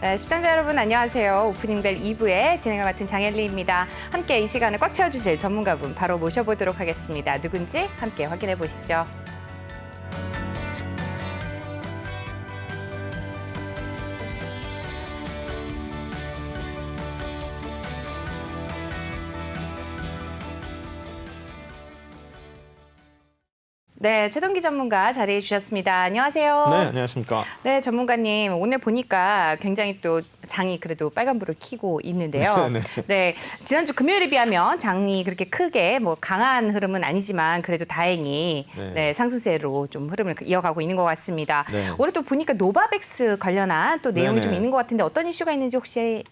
네, 시청자 여러분 안녕하세요. 오프닝벨 2부의 진행을 맡은 장엘리입니다. 함께 이 시간을 꽉 채워주실 전문가분 바로 모셔보도록 하겠습니다. 누군지 함께 확인해 보시죠. 네, 최동기 전문가 자리해 주셨습니다. 안녕하세요. 네, 안녕하십니까. 네, 전문가님 오늘 보니까 굉장히 또 장이 그래도 빨간불을 켜고 있는데요. 네, 지난주 금요일에 비하면 장이 그렇게 크게 뭐 강한 흐름은 아니지만 그래도 다행히 네, 상승세로 좀 흐름을 이어가고 있는 것 같습니다. 네. 오늘 또 보니까 노바백스 관련한 또 내용이 네네. 좀 있는 것 같은데 어떤 이슈가 있는지 혹시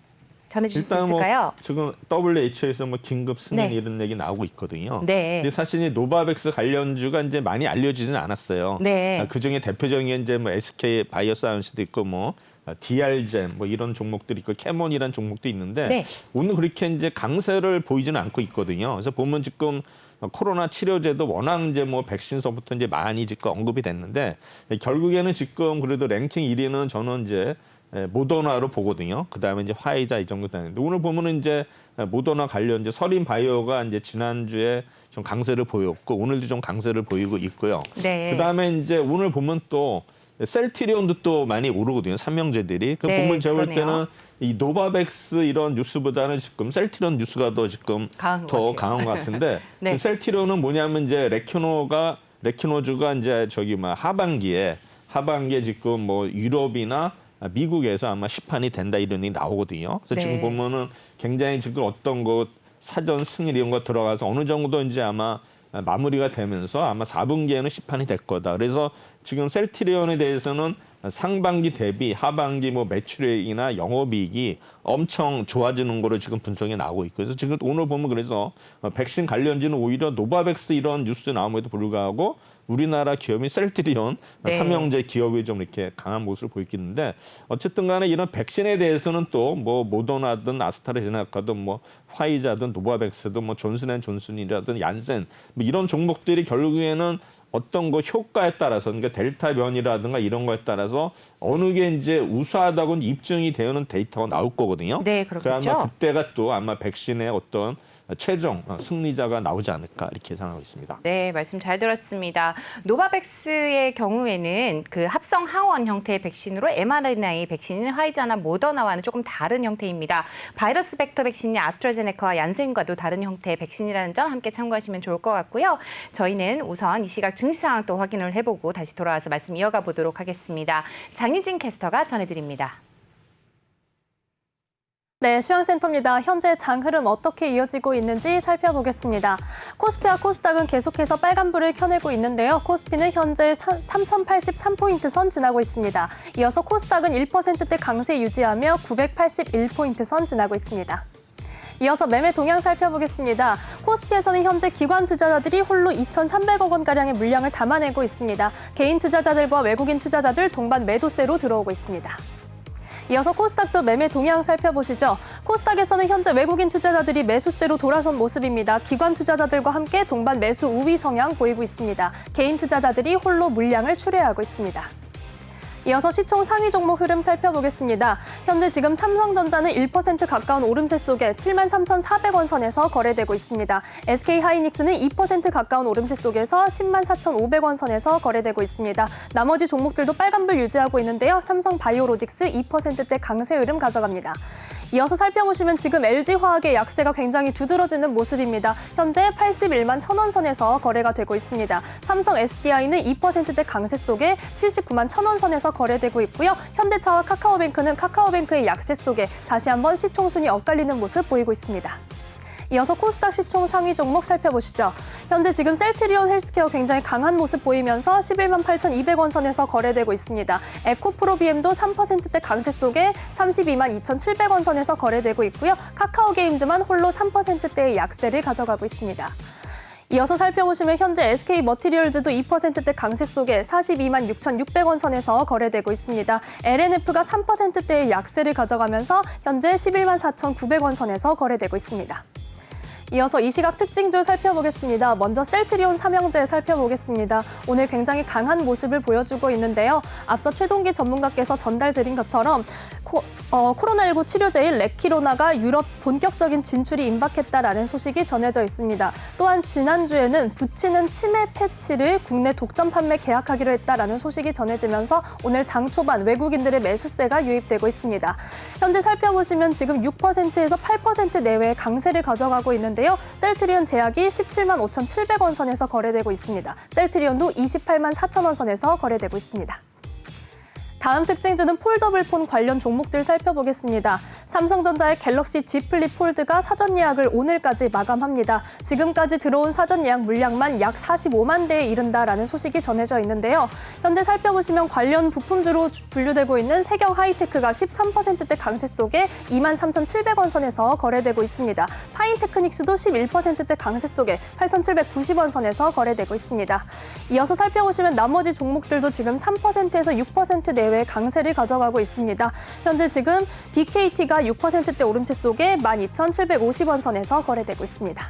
전해주실 수 일단 있을까요? 지금 WHO에서 긴급 승인 네. 이런 얘기 나오고 있거든요. 네. 근데 사실 이 노바백스 관련주가 이제 많이 알려지지는 않았어요. 네. 그 중에 대표적인 게 이제 SK 바이오사이언스도 있고 DR젠 이런 종목들이 있고 캐몬이라는 종목도 있는데 네. 오늘 그렇게 이제 강세를 보이지는 않고 있거든요. 그래서 보면 지금 코로나 치료제도 워낙 이제 백신서부터 이제 많이 지금 언급이 됐는데 결국에는 지금 그래도 랭킹 1위는 저는 이제 모더나로 보거든요. 그 다음에 이제 화이자 이 정도 되는데 오늘 보면은 이제 모더나 관련 이제 서린 바이오가 이제 지난주에 좀 강세를 보였고 오늘도 좀 강세를 보이고 있고요. 네. 그 다음에 이제 오늘 보면 또 셀트리온도 또 많이 오르거든요. 삼명제들이. 그 네, 보면 제가 볼 그러네요. 때는 이 노바백스 이런 뉴스보다는 지금 셀트리온 뉴스가 더 지금 강한 것 더 같아요. 강한 것 같은데 네. 지금 셀트리온은 뭐냐면 이제 레큐노주가 이제 하반기에 지금 유럽이나 미국에서 아마 시판이 된다 이런 얘기 나오거든요. 그래서 네. 지금 보면은 굉장히 지금 어떤 것 사전 승인 이런 거 들어가서 어느 정도 이제 아마 마무리가 되면서 아마 4분기에는 시판이 될 거다. 그래서 지금 셀트리온에 대해서는 상반기 대비 하반기 매출액이나 영업이익이 엄청 좋아지는 거로 지금 분석이 나오고 있고 그래서 지금 오늘 보면 그래서 백신 관련주는 오히려 노바백스 이런 뉴스 나옴에도 불구하고 우리나라 기업인 셀트리온 네. 삼형제 기업이 좀 이렇게 강한 모습을 보이겠는데 어쨌든 간에 이런 백신에 대해서는 또 모더나든 아스트라제네카든 화이자든 노바백스든 존슨앤존슨이라든 얀센 이런 종목들이 결국에는 어떤 거 효과에 따라서 그러니까 델타 변이라든가 이런 거에 따라서 어느 게 이제 우수하다고 입증이 되는 데이터가 나올 거거든요. 네, 그렇겠죠. 아마 그때가 또 아마 백신의 어떤 최종 승리자가 나오지 않을까 이렇게 예상하고 있습니다. 네, 말씀 잘 들었습니다. 노바백스의 경우에는 그 합성 항원 형태의 백신으로 mRNA 백신인 화이자나 모더나와는 조금 다른 형태입니다. 바이러스 벡터 백신이 아스트라제네카와 얀센과도 다른 형태의 백신이라는 점 함께 참고하시면 좋을 것 같고요. 저희는 우선 이 시각 증시 상황 또 확인을 해보고 다시 돌아와서 말씀 이어가 보도록 하겠습니다. 장유진 캐스터가 전해드립니다. 네, 시황센터입니다. 현재 장 흐름 어떻게 이어지고 있는지 살펴보겠습니다. 코스피와 코스닥은 계속해서 빨간불을 켜내고 있는데요. 코스피는 현재 3,083포인트 선 지나고 있습니다. 이어서 코스닥은 1%대 강세 유지하며 981포인트 선 지나고 있습니다. 이어서 매매 동향 살펴보겠습니다. 코스피에서는 현재 기관 투자자들이 홀로 2,300억 원가량의 물량을 담아내고 있습니다. 개인 투자자들과 외국인 투자자들 동반 매도세로 들어오고 있습니다. 이어서 코스닥도 매매 동향 살펴보시죠. 코스닥에서는 현재 외국인 투자자들이 매수세로 돌아선 모습입니다. 기관 투자자들과 함께 동반 매수 우위 성향 보이고 있습니다. 개인 투자자들이 홀로 물량을 출회하고 있습니다. 이어서 시총 상위 종목 흐름 살펴보겠습니다. 현재 지금 삼성전자는 1% 가까운 오름세 속에 73,400원 선에서 거래되고 있습니다. SK하이닉스는 2% 가까운 오름세 속에서 104,500원 선에서 거래되고 있습니다. 나머지 종목들도 빨간불 유지하고 있는데요. 삼성바이오로직스 2%대 강세 흐름 가져갑니다. 이어서 살펴보시면 지금 LG화학의 약세가 굉장히 두드러지는 모습입니다. 현재 81만 1,000원 선에서 거래가 되고 있습니다. 삼성 SDI는 2%대 강세 속에 79만 1,000원 선에서 거래되고 있고요. 현대차와 카카오뱅크는 카카오뱅크의 약세 속에 다시 한번 시총순위 엇갈리는 모습 보이고 있습니다. 이어서 코스닥 시총 상위 종목 살펴보시죠. 현재 지금 셀트리온 헬스케어 굉장히 강한 모습 보이면서 11만 8,200원 선에서 거래되고 있습니다. 에코프로비엠도 3%대 강세 속에 32만 2,700원 선에서 거래되고 있고요. 카카오게임즈만 홀로 3%대의 약세를 가져가고 있습니다. 이어서 살펴보시면 현재 SK머티리얼즈도 2%대 강세 속에 42만 6,600원 선에서 거래되고 있습니다. LNF가 3%대의 약세를 가져가면서 현재 11만 4,900원 선에서 거래되고 있습니다. 이어서 이 시각 특징주 살펴보겠습니다. 먼저 셀트리온 삼형제 살펴보겠습니다. 오늘 굉장히 강한 모습을 보여주고 있는데요. 앞서 최동기 전문가께서 전달드린 것처럼 코로나19 치료제인 레키로나가 유럽 본격적인 진출이 임박했다라는 소식이 전해져 있습니다. 또한 지난주에는 붙이는 치매 패치를 국내 독점 판매 계약하기로 했다라는 소식이 전해지면서 오늘 장 초반 외국인들의 매수세가 유입되고 있습니다. 현재 살펴보시면 지금 6%에서 8% 내외의 강세를 가져가고 있는데요. 셀트리온 제약이 17만 5,700원 선에서 거래되고 있습니다. 셀트리온도 28만 4천원 선에서 거래되고 있습니다. 다음 특징주는 폴더블폰 관련 종목들 살펴보겠습니다. 삼성전자의 갤럭시 Z 플립 폴드가 사전 예약을 오늘까지 마감합니다. 지금까지 들어온 사전 예약 물량만 약 45만 대에 이른다라는 소식이 전해져 있는데요. 현재 살펴보시면 관련 부품주로 분류되고 있는 세경 하이테크가 13%대 강세 속에 23,700원 선에서 거래되고 있습니다. 파인테크닉스도 11%대 강세 속에 8,790원 선에서 거래되고 있습니다. 이어서 살펴보시면 나머지 종목들도 지금 3%에서 6% 내외의 강세를 가져가고 있습니다. 현재 지금 DKT가 6%대 오름세 속에 12,750원 선에서 거래되고 있습니다.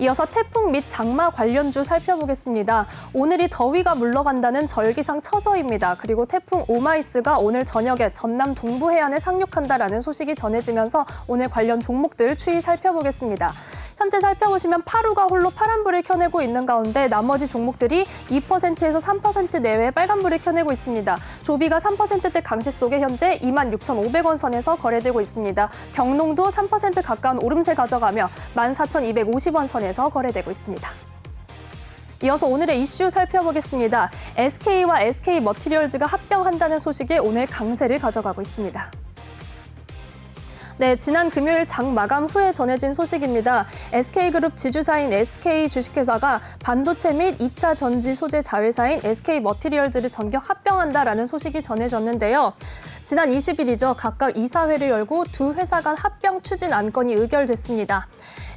이어서 태풍 및 장마 관련주 살펴보겠습니다. 오늘이 더위가 물러간다는 절기상 처서입니다. 그리고 태풍 오마이스가 오늘 저녁에 전남 동부 해안에 상륙한다라는 소식이 전해지면서 오늘 관련 종목들 추이 살펴보겠습니다. 현재 살펴보시면 파루가 홀로 파란불을 켜내고 있는 가운데 나머지 종목들이 2%에서 3% 내외의 빨간불을 켜내고 있습니다. 조비가 3%대 강세 속에 현재 26,500원 선에서 거래되고 있습니다. 경농도 3% 가까운 오름세 가져가며 14,250원 선에서 거래되고 있습니다. 이어서 오늘의 이슈 살펴보겠습니다. SK와 SK머티리얼즈가 합병한다는 소식에 오늘 강세를 가져가고 있습니다. 네, 지난 금요일 장 마감 후에 전해진 소식입니다. SK그룹 지주사인 SK 주식회사가 반도체 및 2차 전지 소재 자회사인 SK머티리얼즈를 전격 합병한다라는 소식이 전해졌는데요. 지난 20일이죠. 각각 이사회를 열고 두 회사 간 합병 추진 안건이 의결됐습니다.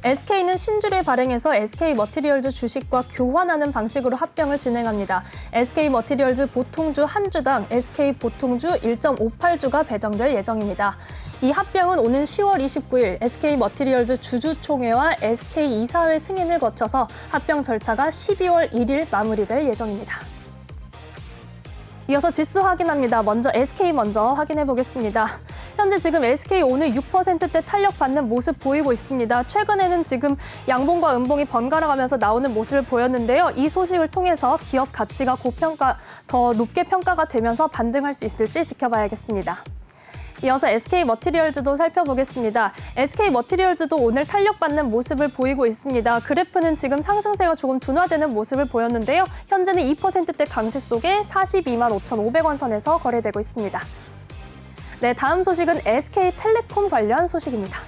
SK는 신주를 발행해서 SK머티리얼즈 주식과 교환하는 방식으로 합병을 진행합니다. SK머티리얼즈 보통주 한 주당 SK 보통주 1.58주가 배정될 예정입니다. 이 합병은 오는 10월 29일 SK머티리얼즈 주주총회와 SK 이사회 승인을 거쳐서 합병 절차가 12월 1일 마무리될 예정입니다. 이어서 지수 확인합니다. 먼저 SK 먼저 확인해 보겠습니다. 현재 지금 SK 오늘 6%대 탄력받는 모습 보이고 있습니다. 최근에는 지금 양봉과 음봉이 번갈아가면서 나오는 모습을 보였는데요. 이 소식을 통해서 기업 가치가 더 높게 평가가 되면서 반등할 수 있을지 지켜봐야겠습니다. 이어서 SK머티리얼즈도 살펴보겠습니다. SK머티리얼즈도 오늘 탄력받는 모습을 보이고 있습니다. 그래프는 지금 상승세가 조금 둔화되는 모습을 보였는데요. 현재는 2%대 강세 속에 42만 5,500원 선에서 거래되고 있습니다. 네, 다음 소식은 SK텔레콤 관련 소식입니다.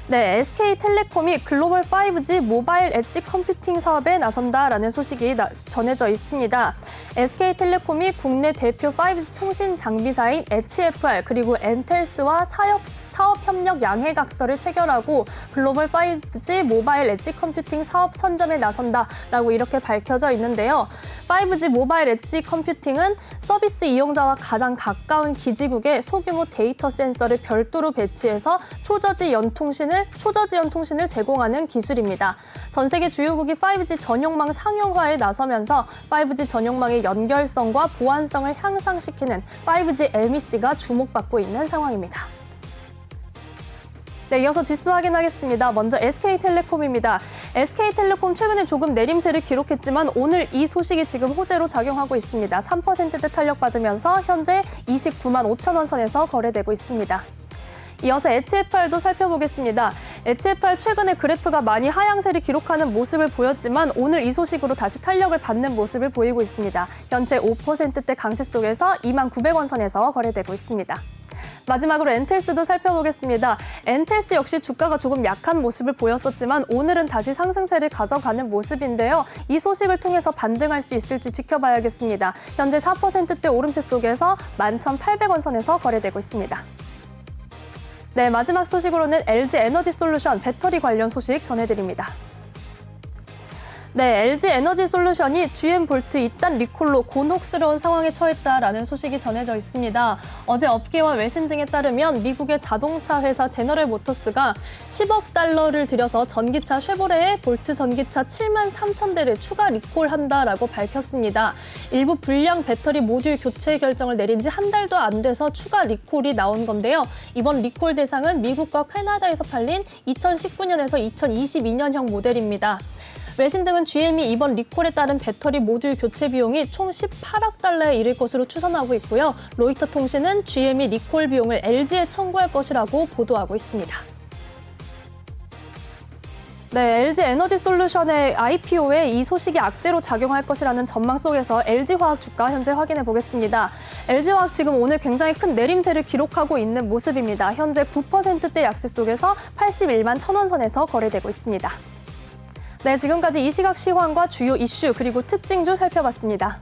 네, SK텔레콤이 글로벌 5G 모바일 엣지 컴퓨팅 사업에 나선다라는 소식이 전해져 있습니다. SK텔레콤이 국내 대표 5G 통신 장비사인 HFR 그리고 엔텔스와 사업 협력 양해각서를 체결하고 글로벌 5G 모바일 엣지 컴퓨팅 사업 선점에 나선다라고 이렇게 밝혀져 있는데요. 5G 모바일 엣지 컴퓨팅은 서비스 이용자와 가장 가까운 기지국에 소규모 데이터 센서를 별도로 배치해서 초저지연 통신을 제공하는 기술입니다. 전 세계 주요국이 5G 전용망 상용화에 나서면서 5G 전용망의 연결성과 보안성을 향상시키는 5G MEC가 주목받고 있는 상황입니다. 네, 이어서 지수 확인하겠습니다. 먼저 SK텔레콤입니다. SK텔레콤 최근에 조금 내림세를 기록했지만 오늘 이 소식이 지금 호재로 작용하고 있습니다. 3%대 탄력받으면서 현재 29만 5천원 선에서 거래되고 있습니다. 이어서 HFR도 살펴보겠습니다. HFR 최근에 그래프가 많이 하향세를 기록하는 모습을 보였지만 오늘 이 소식으로 다시 탄력을 받는 모습을 보이고 있습니다. 현재 5%대 강세 속에서 2만 900원 선에서 거래되고 있습니다. 마지막으로 엔텔스도 살펴보겠습니다. 엔텔스 역시 주가가 조금 약한 모습을 보였었지만 오늘은 다시 상승세를 가져가는 모습인데요. 이 소식을 통해서 반등할 수 있을지 지켜봐야겠습니다. 현재 4%대 오름세 속에서 11,800원 선에서 거래되고 있습니다. 네, 마지막 소식으로는 LG 에너지 솔루션 배터리 관련 소식 전해드립니다. 네, LG 에너지 솔루션이 GM 볼트 2단 리콜로 곤혹스러운 상황에 처했다라는 소식이 전해져 있습니다. 어제 업계와 외신 등에 따르면 미국의 자동차 회사 제너럴 모터스가 10억 달러를 들여서 전기차 쉐보레의 볼트 전기차 7만 3천 대를 추가 리콜한다라고 밝혔습니다. 일부 불량 배터리 모듈 교체 결정을 내린 지 한 달도 안 돼서 추가 리콜이 나온 건데요. 이번 리콜 대상은 미국과 캐나다에서 팔린 2019년에서 2022년형 모델입니다. 외신 등은 GM이 이번 리콜에 따른 배터리 모듈 교체 비용이 총 18억 달러에 이를 것으로 추산하고 있고요. 로이터 통신은 GM이 리콜 비용을 LG에 청구할 것이라고 보도하고 있습니다. 네, LG 에너지 솔루션의 IPO에 이 소식이 악재로 작용할 것이라는 전망 속에서 LG화학 주가 현재 확인해 보겠습니다. LG화학 지금 오늘 굉장히 큰 내림세를 기록하고 있는 모습입니다. 현재 9%대 약세 속에서 81만 1,000원 선에서 거래되고 있습니다. 네, 지금까지 이 시각 시황과 주요 이슈 그리고 특징주 살펴봤습니다.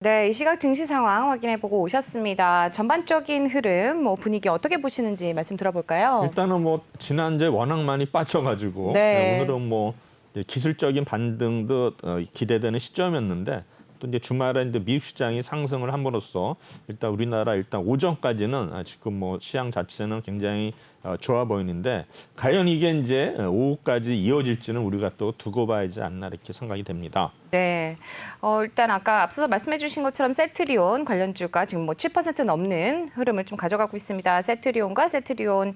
네, 이 시각 증시 상황 확인해보고 오셨습니다. 전반적인 흐름, 분위기 어떻게 보시는지 말씀 들어볼까요? 일단은 지난주에 워낙 많이 빠져가지고 네. 오늘은 이제 기술적인 반등도 기대되는 시점이었는데 또 이제 주말에 이제 미국 시장이 상승을 함으로써 일단 우리나라 오전까지는 지금 시장 자체는 굉장히 좋아 보이는데 과연 이게 이제 오후까지 이어질지는 우리가 또 두고 봐야지 않나 이렇게 생각이 됩니다. 네, 일단 아까 앞서서 말씀해주신 것처럼 셀트리온 관련주가 지금 7% 넘는 흐름을 좀 가져가고 있습니다. 셀트리온과 셀트리온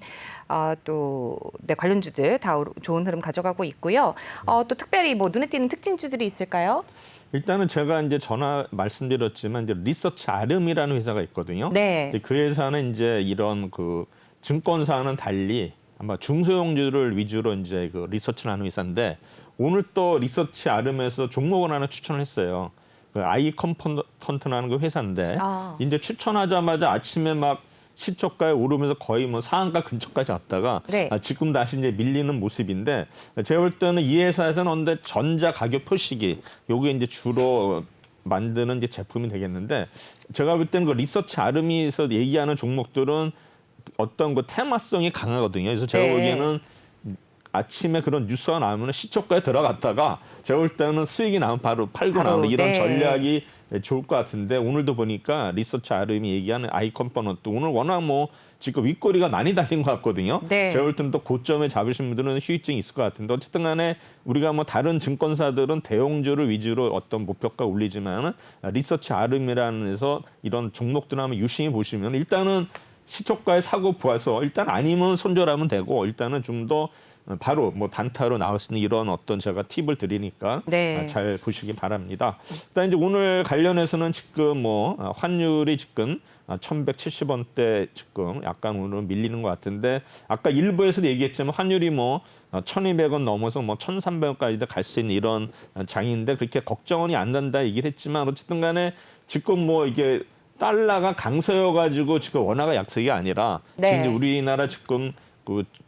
네, 관련주들 다 좋은 흐름 가져가고 있고요. 또 특별히 눈에 띄는 특징주들이 있을까요? 일단은 제가 이제 말씀드렸지만 이제 리서치 아름이라는 회사가 있거든요. 네. 그 회사는 이제 이런 증권사와는 달리 아마 중소형주를 위주로 이제 리서치를 하는 회사인데 오늘 또 리서치 아름에서 종목을 하나 추천을 했어요. 아이 컴포넌트라는 그 회사인데 이제 추천하자마자 아침에 막 시초가에 오르면서 거의 상한가 근처까지 왔다가 네. 지금 다시 이제 밀리는 모습인데 제가 볼 때는 이 회사에서는 언제 전자 가격 표시기 요게 이제 주로 만드는 이제 제품이 되겠는데 제가 볼 때는 그 리서치 아름이에서 얘기하는 종목들은 어떤 테마성이 강하거든요. 그래서 제가 네. 보기에는 아침에 그런 뉴스가 나오면 시초가에 들어갔다가 제가 볼 때는 수익이 나면 바로 팔고 나오는 이런 네. 전략이 좋을 것 같은데 오늘도 보니까 리서치 아름이 얘기하는 아이 컴포넌트 오늘 워낙 지금 윗꼬리가 많이 달린 것 같거든요. 네. 제가 볼 때는 또 고점에 잡으신 분들은 휴익증이 있을 것 같은데 어쨌든 간에 우리가 다른 증권사들은 대형주를 위주로 어떤 목표가 올리지만 리서치 아름이라는 데서 이런 종목들 한번 유심히 보시면 일단은 시초가에 사고 보아서 일단 아니면 손절하면 되고 일단은 좀 더 바로 단타로 나올 수 있는 이런 어떤 제가 팁을 드리니까 네. 잘 보시기 바랍니다. 일단 이제 오늘 관련해서는 지금 환율이 지금 1,170원대 지금 약간 오늘 밀리는 것 같은데 아까 일부에서도 얘기했지만 환율이 1,200원 넘어서 1,300원까지도 갈 수 있는 이런 장인데 그렇게 걱정이 안 된다 얘기를 했지만 어쨌든 간에 지금 이게 달러가 강세여가지고 지금 원화가 약세가 아니라 네. 지금 이제 우리나라 지금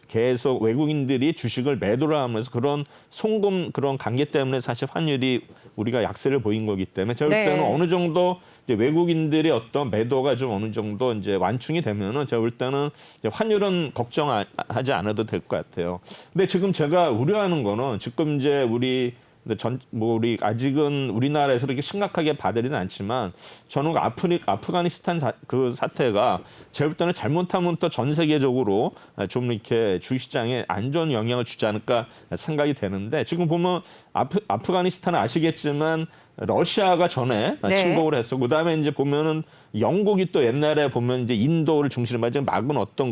계속 외국인들이 주식을 매도를 하면서 그런 송금 그런 관계 때문에 사실 환율이 우리가 약세를 보인 거기 때문에 제가 볼 네. 때는 어느 정도 이제 외국인들의 어떤 매도가 좀 어느 정도 이제 완충이 되면은 제가 볼 때는 이제 환율은 걱정하지 않아도 될 것 같아요. 근데 지금 제가 우려하는 거는 지금 이제 우리 우리 아직은 우리나라에서 그렇게 심각하게 받아들이는 않지만 저는 아프가니스탄 그 사태가 제가 볼 때는 잘못하면 또 전 세계적으로 좀 이렇게 주식시장에 안 좋은 영향을 주지 않을까 생각이 되는데 지금 보면 아프가니스탄은 아시겠지만 러시아가 전에 네. 침공을 했어. 그다음에 이제 보면은 영국이 또 옛날에 보면 이제 인도를 중심으로 막은 어떤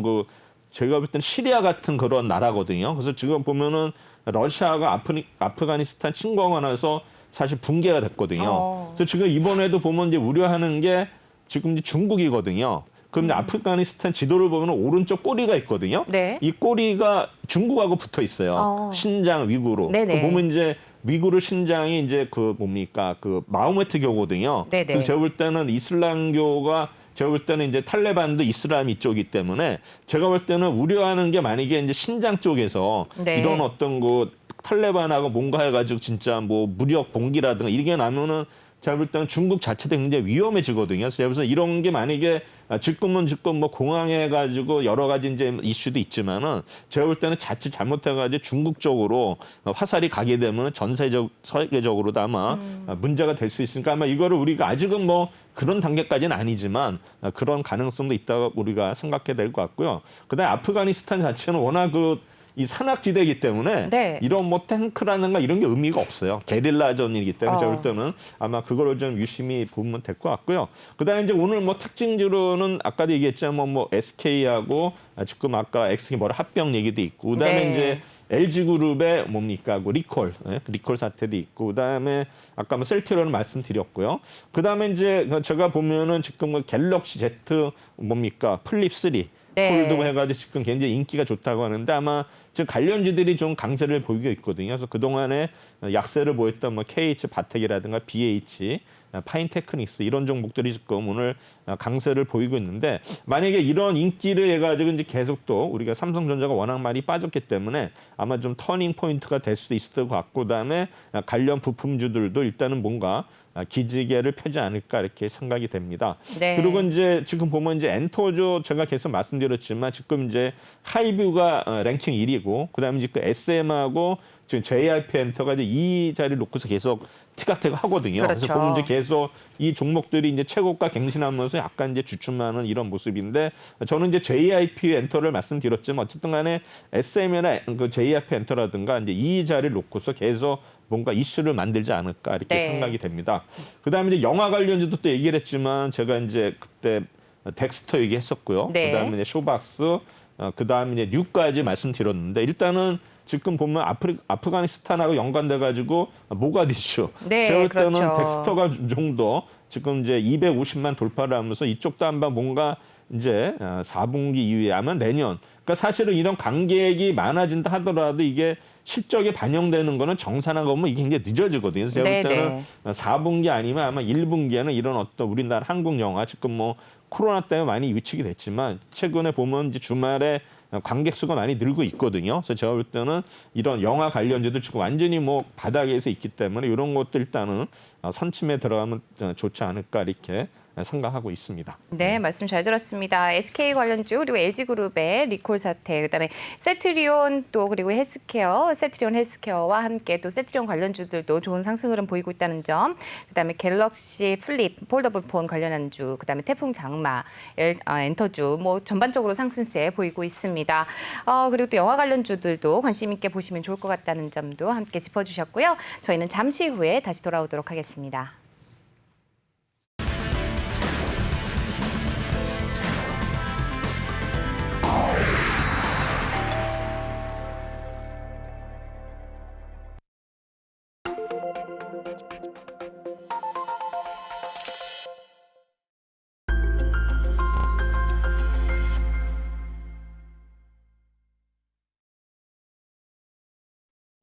제가 볼 때는 시리아 같은 그런 나라거든요. 그래서 지금 보면은 러시아가 아프가니스탄 침공을 해서 사실 붕괴가 됐거든요. 그래서 지금 이번에도 보면 이제 우려하는 게 지금 이제 중국이거든요. 그럼 이제 아프가니스탄 지도를 보면 오른쪽 꼬리가 있거든요. 네. 이 꼬리가 중국하고 붙어 있어요. 신장 위구르. 네네. 그 보면 이제 위구르 신장이 이제 그 뭡니까 그 마호메트 교거든요. 네네. 그래서 제가 볼 때는 이슬람교가 제가 볼 때는 이제 탈레반도 이슬람 이쪽이기 때문에 제가 볼 때는 우려하는 게 만약에 이제 신장 쪽에서 네. 이런 어떤 그 탈레반하고 뭔가 해가지고 진짜 뭐 무력 봉기라든가 이게 나면은 제가 볼 때는 중국 자체도 굉장히 위험해지거든요. 그래서 이런 게 만약에 지금은 뭐 공항해가지고 여러 가지 이제 이슈도 있지만은 제가 볼 때는 자칫 잘못해가지고 중국 쪽으로 화살이 가게 되면 전 세계적으로도 아마 문제가 될 수 있으니까 아마 이거를 우리가 아직은 뭐 그런 단계까지는 아니지만 그런 가능성도 있다고 우리가 생각해야 될 것 같고요. 그다음에 아프가니스탄 자체는 워낙 이 산악지대이기 때문에 네. 이런 뭐 탱크라든가 이런 게 의미가 없어요. 게릴라전이기 때문에 제가 볼 때는 아마 그거를 좀 유심히 보면 될 것 같고요. 그다음에 이제 오늘 뭐 특징주로는 아까도 얘기했지만 뭐 SK하고 지금 아까 엑스모럴 합병 얘기도 있고 그다음에 네. 이제 LG그룹의 뭡니까 그 리콜 사태도 있고 그다음에 아까 뭐 셀트리온을 말씀드렸고요. 그다음에 이제 제가 보면은 지금 그 갤럭시 Z 뭡니까 플립 3 네. 폴드 해가지고 지금 굉장히 인기가 좋다고 하는데 아마 지금 관련주들이 좀 강세를 보이고 있거든요. 그래서 그동안에 약세를 보였던 뭐 KH 바텍이라든가 BH, 파인테크닉스 이런 종목들이 지금 오늘 강세를 보이고 있는데 만약에 이런 인기를 해가지고 이제 계속 또 우리가 삼성전자가 워낙 많이 빠졌기 때문에 아마 좀 터닝 포인트가 될 수도 있을 것 같고 그다음에 관련 부품주들도 일단은 뭔가 기지개를 펴지 않을까 이렇게 생각이 됩니다. 네. 그리고 이제 지금 보면 이제 엔터주 제가 계속 말씀드렸지만 지금 이제 하이뷰가 랭킹 1위고 그다음에 이제 그 SM하고 지금 JYP 엔터가 이제 이 자리를 놓고서 계속 티격태격 하거든요. 그렇죠. 그래서 보면 이제 계속 이 종목들이 이제 최고가 갱신하면서 약간 이제 주춤하는 이런 모습인데 저는 이제 JYP 엔터를 말씀드렸지만 어쨌든 간에 SM이나 그 JYP 엔터라든가 이제 이 자리를 놓고서 계속 뭔가 이슈를 만들지 않을까 이렇게 네. 생각이 됩니다. 그다음에 이제 영화 관련주도 또 얘기를 했지만 제가 이제 그때 덱스터 얘기했었고요. 네. 그다음에 이제 쇼박스, 그다음에 이제 뉴까지 말씀드렸는데 일단은 지금 보면 아프가니스탄하고 연관돼 가지고 모가디슈. 네, 제가 볼 때는 그렇죠. 덱스터가 정도 지금 이제 250만 돌파를 하면서 이쪽도 한번 뭔가 이제 4분기 이후에 아마 내년. 그러니까 사실은 이런 관객이 많아진다 하더라도 이게 실적에 반영되는 거는 정산하고 보면 이게 굉장히 늦어지거든요. 그래서 제가 볼 때는 4분기 아니면 아마 1분기에는 이런 어떤 우리나라 한국 영화 지금 뭐 코로나 때문에 많이 위축이 됐지만 최근에 보면 이제 주말에 관객 수가 많이 늘고 있거든요. 그래서 제가 볼 때는 이런 영화 관련주들 지금 완전히 뭐 바닥에서 있기 때문에 이런 것도 일단은 선침에 들어가면 좋지 않을까 이렇게 생각하고 있습니다. 네, 말씀 잘 들었습니다. SK 관련주 그리고 LG그룹의 리콜 사태, 그다음에 세트리온 또 그리고 헬스케어, 세트리온 헬스케어와 함께 또 세트리온 관련주들도 좋은 상승 흐름 보이고 있다는 점, 그다음에 갤럭시 플립, 폴더블 폰 관련한 주, 그다음에 태풍 장마, 엔터주 뭐 전반적으로 상승세 보이고 있습니다. 그리고 또 영화 관련주들도 관심 있게 보시면 좋을 것 같다는 점도 함께 짚어주셨고요. 저희는 잠시 후에 다시 돌아오도록 하겠습니다.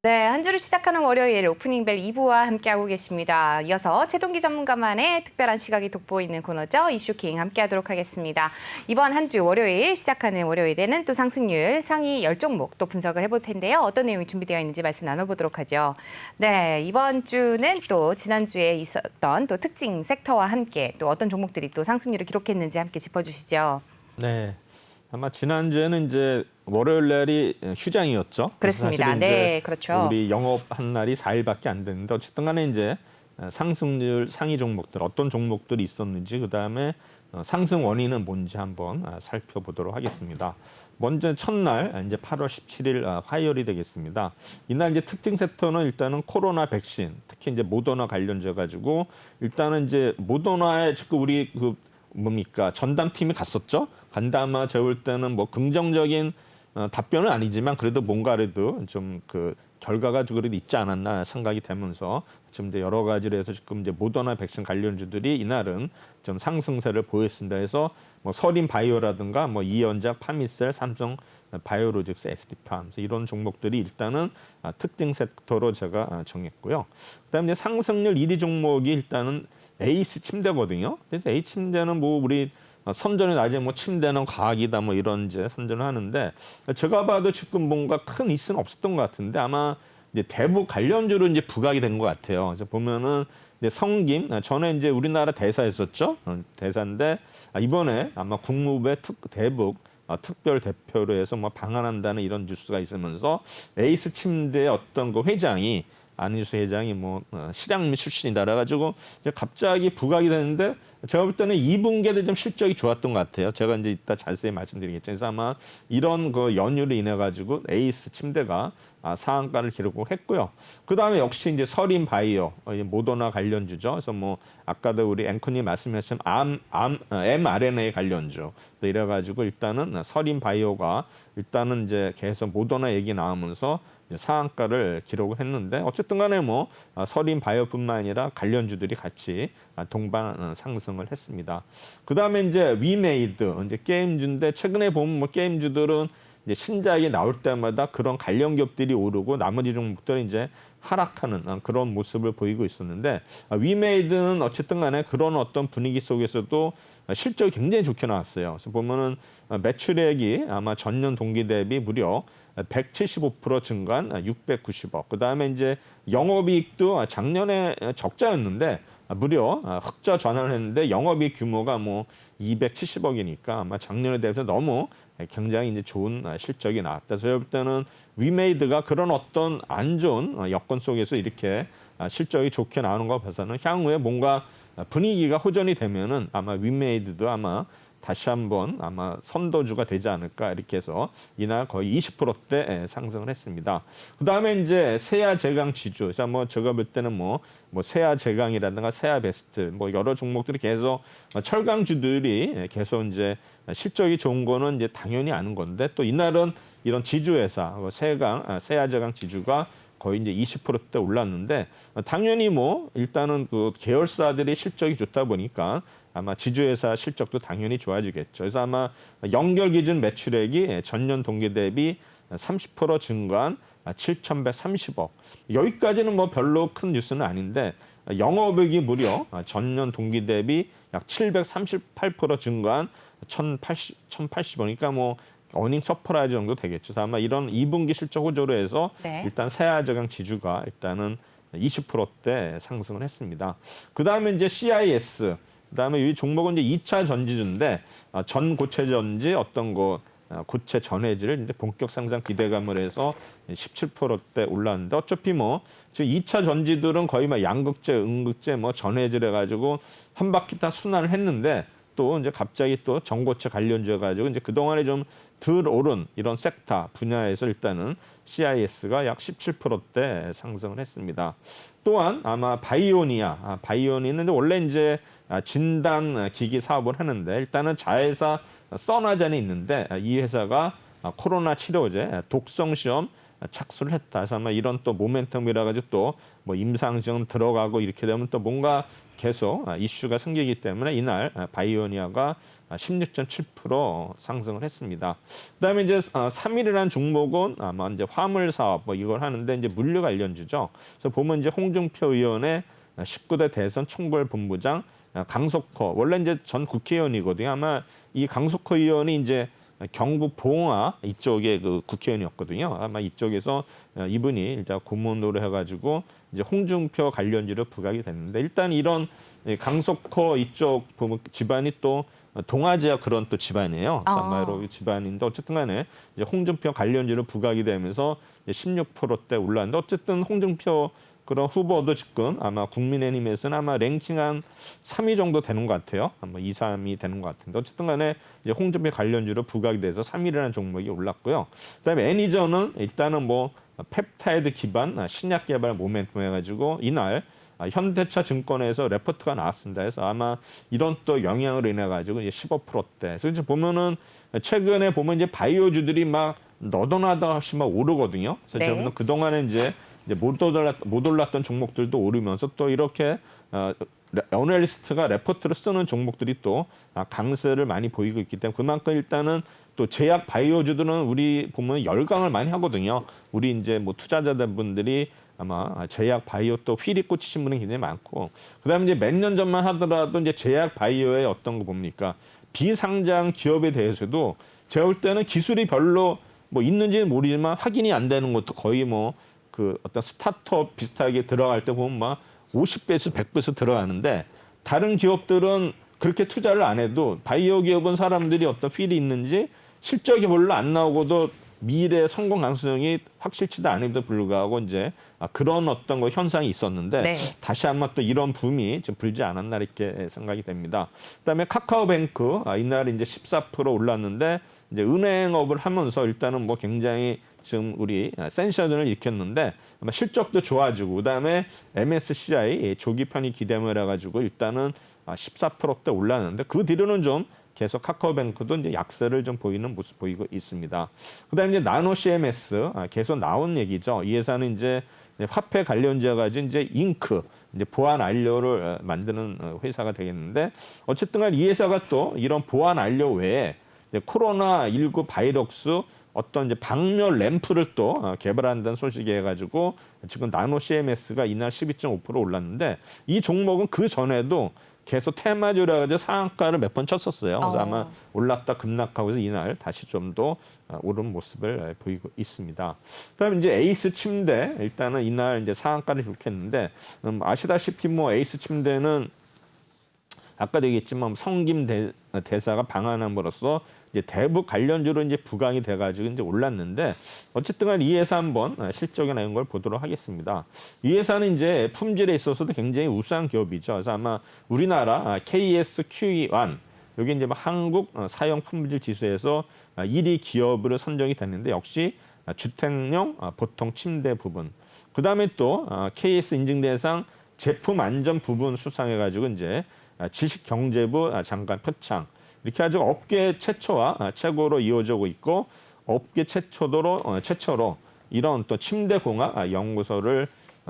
네, 한 주를 시작하는 월요일 오프닝 벨 2부와 함께하고 계십니다. 이어서 최동기 전문가만의 특별한 시각이 돋보이는 코너죠. 이슈킹 함께하도록 하겠습니다. 이번 한 주 월요일 시작하는 월요일에는 또 상승률 상위 10종목 또 분석을 해볼 텐데요. 어떤 내용이 준비되어 있는지 말씀 나눠보도록 하죠. 네, 이번 주는 또 지난주에 있었던 또 특징 섹터와 함께 또 어떤 종목들이 또 상승률을 기록했는지 함께 짚어주시죠. 네. 아마 지난주에는 이제 월요일 날이 휴장이었죠. 그렇습니다. 사실은 네, 이제 그렇죠. 우리 영업한 날이 4일밖에 안 됐는데 어쨌든 간에 이제 상승률 상위 종목들 어떤 종목들이 있었는지 그다음에 상승 원인은 뭔지 한번 살펴보도록 하겠습니다. 먼저 첫날 이제 8월 17일 화요일이 되겠습니다. 이날 이제 특징 섹터는 일단은 코로나 백신, 특히 이제 모더나 관련돼 가지고 일단은 이제 모더나에 지금 우리 그 뭡니까 전담팀이 갔었죠. 간다마 제가 볼 때는 뭐 긍정적인 답변은 아니지만 그래도 뭔가라도 좀 그 결과가 그래도 있지 않았나 생각이 되면서 지금 이제 여러 가지로 해서 지금 이제 모더나 백신 관련주들이 이날은 좀 상승세를 보였습니다. 해서 뭐 서린 바이오라든가 뭐 이연작, 파미셀, 삼성 바이오로직스, SD팜 이런 종목들이 일단은 특징 섹터로 제가 정했고요. 그다음에 이제 상승률 1위 종목이 일단은 에이스 침대거든요. 그래서 에이스 침대는 뭐 우리 선전이 낮에 뭐 침대는 과학이다 뭐 이런 이제 선전을 하는데 제가 봐도 지금 뭔가 큰 이슈는 없었던 것 같은데 아마 이제 대북 관련주로 이제 부각이 된 것 같아요. 그래서 보면은 이제 성김 전에 이제 우리나라 대사였었죠. 대사인데 이번에 아마 국무부의 대북 특별 대표로 해서 뭐 방한한다는 이런 뉴스가 있으면서 에이스 침대의 어떤 그 회장이 안희수 회장이 뭐 실향미 출신이다 그래가지고 이제 갑자기 부각이 되는데 제가 볼 때는 2분기에도 좀 실적이 좋았던 것 같아요. 제가 이제 이따 자세히 말씀드리겠죠. 그래서 아마 이런 그 연유로 인해 가지고 에이스 침대가 상한가를 기록했고요. 그 다음에 역시 이제 서린 바이오, 모더나 관련주죠. 그래서 뭐 아까도 우리 앵커님 말씀하신 mRNA 관련주 이래가지고 일단은 서린 바이오가 일단은 이제 계속 모더나 얘기 나오면서 상한가를 기록을 했는데 어쨌든 간에 뭐 서린 바이오뿐만 아니라 관련주들이 같이 동반 상승을 했습니다. 그다음에 이제 위메이드 이제 게임주인데 최근에 보면 뭐 게임주들은 이제 신작이 나올 때마다 그런 관련 기업들이 오르고 나머지 종목들은 이제 하락하는 그런 모습을 보이고 있었는데 위메이드는 어쨌든 간에 그런 어떤 분위기 속에서도 실적이 굉장히 좋게 나왔어요. 그래서 보면은 매출액이 아마 전년 동기 대비 무려 175% 증가한 690억. 그다음에 이제 영업이익도 작년에 적자였는데 무려 흑자 전환을 했는데 영업이익 규모가 뭐 270억이니까 아마 작년에 대해서 너무 굉장히 이제 좋은 실적이 나왔다. 그래서 제가 볼 때는 위메이드가 그런 어떤 안 좋은 여건 속에서 이렇게 실적이 좋게 나오는 거 봐서는 향후에 뭔가 분위기가 호전이 되면은 아마 위메이드도 아마 다시 한번 아마 선도주가 되지 않을까 이렇게 해서 이날 거의 20%대 상승을 했습니다. 그다음에 이제 세아 제강 지주. 그래서 뭐 제가 볼 때는 뭐 세아 제강이라든가 세아 베스트 뭐 여러 종목들이 계속 철강주들이 계속 이제 실적이 좋은 거는 이제 당연히 아는 건데 또 이날은 이런 지주회사 세아 제강 지주가 거의 이제 20%대 올랐는데 당연히 뭐 일단은 그 계열사들이 실적이 좋다 보니까 아마 지주회사 실적도 당연히 좋아지겠죠. 그래서 아마 연결 기준 매출액이 전년 동기 대비 30% 증가한 7,130억. 여기까지는 뭐 별로 큰 뉴스는 아닌데 영업이익이 무려 전년 동기 대비 약 738% 증가한 1,080억이니까 뭐 어닝 서프라이즈 정도 되겠죠. 그래서 아마 이런 2분기 실적 호조로 해서 네. 일단 세아제강 지주가 일단은 20%대 상승을 했습니다. 그다음에 이제 CIS, 그다음에 이 종목은 이제 2차 전지주인데 전 고체 전지 어떤 거 고체 전해질 이제 본격 상승 기대감을 해서 17%대 올랐는데 어차피 뭐 지금 2차 전지들은 거의 막 양극재, 음극재 뭐 전해질 해가지고 한 바퀴 다 순환을 했는데 또 이제 갑자기 또 전고체 관련주여 가지고 이제 그동안에 좀 덜 오른 이런 섹터 분야에서 일단은 CIS가 약 17%대 상승을 했습니다. 또한 아마 바이오니는 원래 이제 진단 기기 사업을 하는데 일단은 자회사 써나젠이 있는데 이 회사가 코로나 치료제 독성 시험 착수를 했다. 그래서 아마 이런 또 모멘텀이라 가지고 또 뭐 임상시험 들어가고 이렇게 되면 또 뭔가 계속 이슈가 생기기 때문에 이날 바이오니아가 16.7% 상승을 했습니다. 그다음에 이제 3일이라는 종목은 아마 이제 화물 사업 뭐 이걸 하는데 이제 물류 관련주죠. 그래서 보면 이제 홍준표 의원의 19대 대선 총괄본부장 강석호 원래 이제 전 국회의원이거든요. 아마 이 강석호 의원이 이제 경북 봉화 이쪽에 그 국회의원이었거든요. 아마 이쪽에서 이분이 일단 고문으로 해가지고 이제 홍준표 관련주로 부각이 됐는데 일단 이런 강석호 이쪽 보면 집안이 또 동아지역 그런 또 집안이에요. 산마이로 집안인데 어쨌든 간에 이제 홍준표 관련주로 부각이 되면서 16%대 올랐는데 어쨌든 홍준표 그런 후보도 지금 아마 국민의힘에서는 아마 랭킹 한 3위 정도 되는 것 같아요. 아마 2, 3위 되는 것 같은데 어쨌든 간에 이제 홍준표 관련주로 부각이 돼서 3위라는 종목이 올랐고요. 그다음에 애니저는 일단은 뭐 펩타이드 기반 신약 개발 모멘텀 해가지고 이날 현대차 증권에서 레포트가 나왔습니다. 그래서 아마 이런 또 영향으로 인해 가지고 15%대. 그래서 이제 보면은 최근에 보면 이제 바이오주들이 막 너도나다시 막 오르거든요. 그래서 네. 저는 그 동안에 이제 못 올랐던 종목들도 오르면서 또 이렇게 애널리스트가 레포트를 쓰는 종목들이 또 강세를 많이 보이고 있기 때문에 그만큼 일단은 또 제약 바이오주들은 우리 보면 열광을 많이 하거든요. 우리 이제 뭐 투자자분들이 아마 제약 바이오 또 휠이 꽂히신 분이 굉장히 많고 그다음에 이제 몇 년 전만 하더라도 이제 제약 바이오의 어떤 거 봅니까? 비상장 기업에 대해서도 제가 볼 때는 기술이 별로 뭐 있는지는 모르지만 확인이 안 되는 것도 거의 뭐 그 어떤 스타트업 비슷하게 들어갈 때 보면 막 50배에서 100배에서 들어가는데 다른 기업들은 그렇게 투자를 안 해도 바이오 기업은 사람들이 어떤 필이 있는지 실적이 별로 안 나오고도 미래 성공 가능성이 확실치도 않음에도 불구하고 이제 그런 어떤 거 현상이 있었는데 네. 다시 한번 또 이런 붐이 좀 불지 않았나 이렇게 생각이 됩니다. 그다음에 카카오뱅크 이날 이제 14% 올랐는데 이제 은행업을 하면서 일단은 뭐 굉장히 지금 우리 센세이션을 일으켰는데 아마 실적도 좋아지고 그다음에 MSCI 조기 편입 기대물 해가지고 일단은 14%대 올랐는데 그 뒤로는 좀 계속 카카오뱅크도 이제 약세를 좀 보이는 모습 보이고 있습니다. 그다음에 이제 나노 CMS 계속 나온 얘기죠. 이 회사는 이제 화폐 관련주에 가지고 이제 잉크 이제 보안 안료를 만드는 회사가 되겠는데 어쨌든간 이 회사가 또 이런 보안 안료 외에 코로나19 바이러스 어떤 이제 방묘 램프를 또 개발한다는 소식이 해가지고 지금 나노 CMS가 이날 12.5% 올랐는데 이 종목은 그 전에도 계속 테마주라 가지고 상한가를 몇 번 쳤었어요. 그래서 아마 올랐다 급락하고 해서 이날 다시 좀 더 오른 모습을 보이고 있습니다. 그다음에 이제 에이스 침대 일단은 이날 이제 상한가를 기록했는데 아시다시피 뭐 에이스 침대는 아까도 얘기했지만 성김 대사가 방한함으로써 이제 대북 관련주로 이제 부각이 돼가지고 이제 올랐는데 어쨌든간 이 회사 한번 실적이 나온 걸 보도록 하겠습니다. 이 회사는 이제 품질에 있어서도 굉장히 우수한 기업이죠. 그래서 아마 우리나라 KSQE1 여기 이제 한국 사용 품질 지수에서 1위 기업으로 선정이 됐는데 역시 주택용 보통 침대 부분. 그 다음에 또 KS 인증 대상 제품 안전 부분 수상해가지고 이제 지식경제부 장관 표창 이렇게 아주 업계 최초와 최고로 이어지고 있고 업계 최초로 이런 또 침대공학 연구소를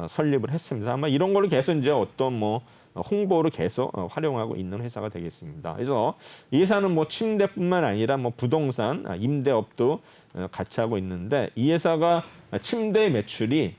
설립을 했습니다. 아마 이런 걸로 계속 이제 어떤 뭐 홍보를 계속 활용하고 있는 회사가 되겠습니다. 그래서 이 회사는 뭐 침대뿐만 아니라 뭐 부동산, 임대업도 같이 하고 있는데 이 회사가 침대 매출이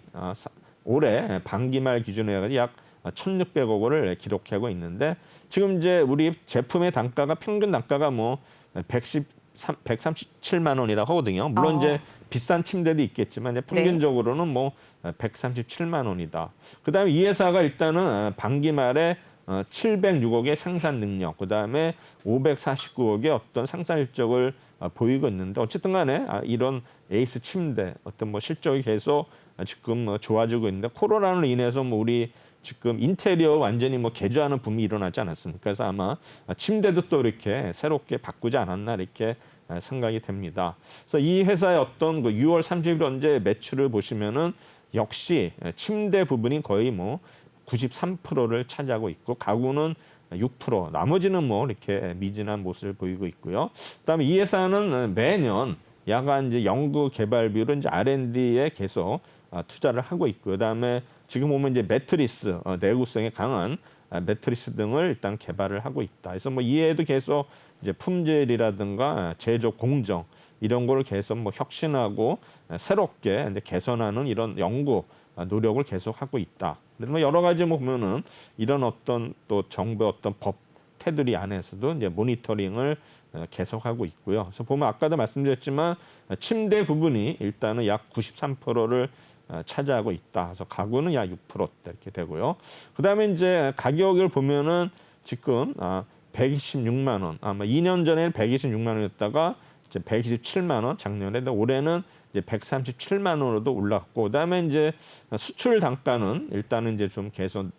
올해 반기 말 기준으로 해가지고 약 1,600억 원을 기록하고 있는데 지금 이제 우리 제품의 단가가 평균 단가가 뭐 137만 원이라고 하거든요. 물론 이제 비싼 침대도 있겠지만 이제 평균적으로는 뭐 137만 원이다. 그다음에 이 회사가 일단은 반기 말에 706억의 생산 능력, 그다음에 549억의 어떤 생산 실적을 보이고 있는데 어쨌든 간에 이런 에이스 침대 어떤 뭐 실적이 계속 지금 좋아지고 있는데 코로나로 인해서 뭐 우리 지금 인테리어 완전히 뭐 개조하는 붐이 일어나지 않았습니까? 그래서 아마 침대도 또 이렇게 새롭게 바꾸지 않았나 이렇게 생각이 됩니다. 그래서 이 회사의 어떤 그 6월 30일 현재 매출을 보시면은 역시 침대 부분이 거의 뭐 93%를 차지하고 있고 가구는 6%, 나머지는 뭐 이렇게 미진한 모습을 보이고 있고요. 그다음에 이 회사는 매년 야간 이제 연구 개발비로 이제 R&D에 계속 투자를 하고 있고 그다음에 지금 보면 이제 매트리스 내구성에 강한 매트리스 등을 일단 개발을 하고 있다. 그래서 뭐 이해에도 계속 이제 품질이라든가 제조 공정 이런 걸 계속 뭐 혁신하고 새롭게 이제 개선하는 이런 연구 노력을 계속 하고 있다. 그래서 뭐 여러 가지 뭐 보면은 이런 어떤 또 정부의 어떤 법 테두리 안에서도 이제 모니터링을 계속하고 있고요. 그래서 보면 아까도 말씀드렸지만 침대 부분이 일단은 약 93%를 차지하고 있다. 그래서 가구는 약 6%대 이렇게 되고요. 그다음에 이제 가격을 보면은 지금 126만 원. 아마 2년 전에는 126만 원이었다가 이제 127만 원 작년에 올해는 이제 137만 원으로도 올랐고 그다음에 이제 수출 단가는 일단은 이제 좀 계속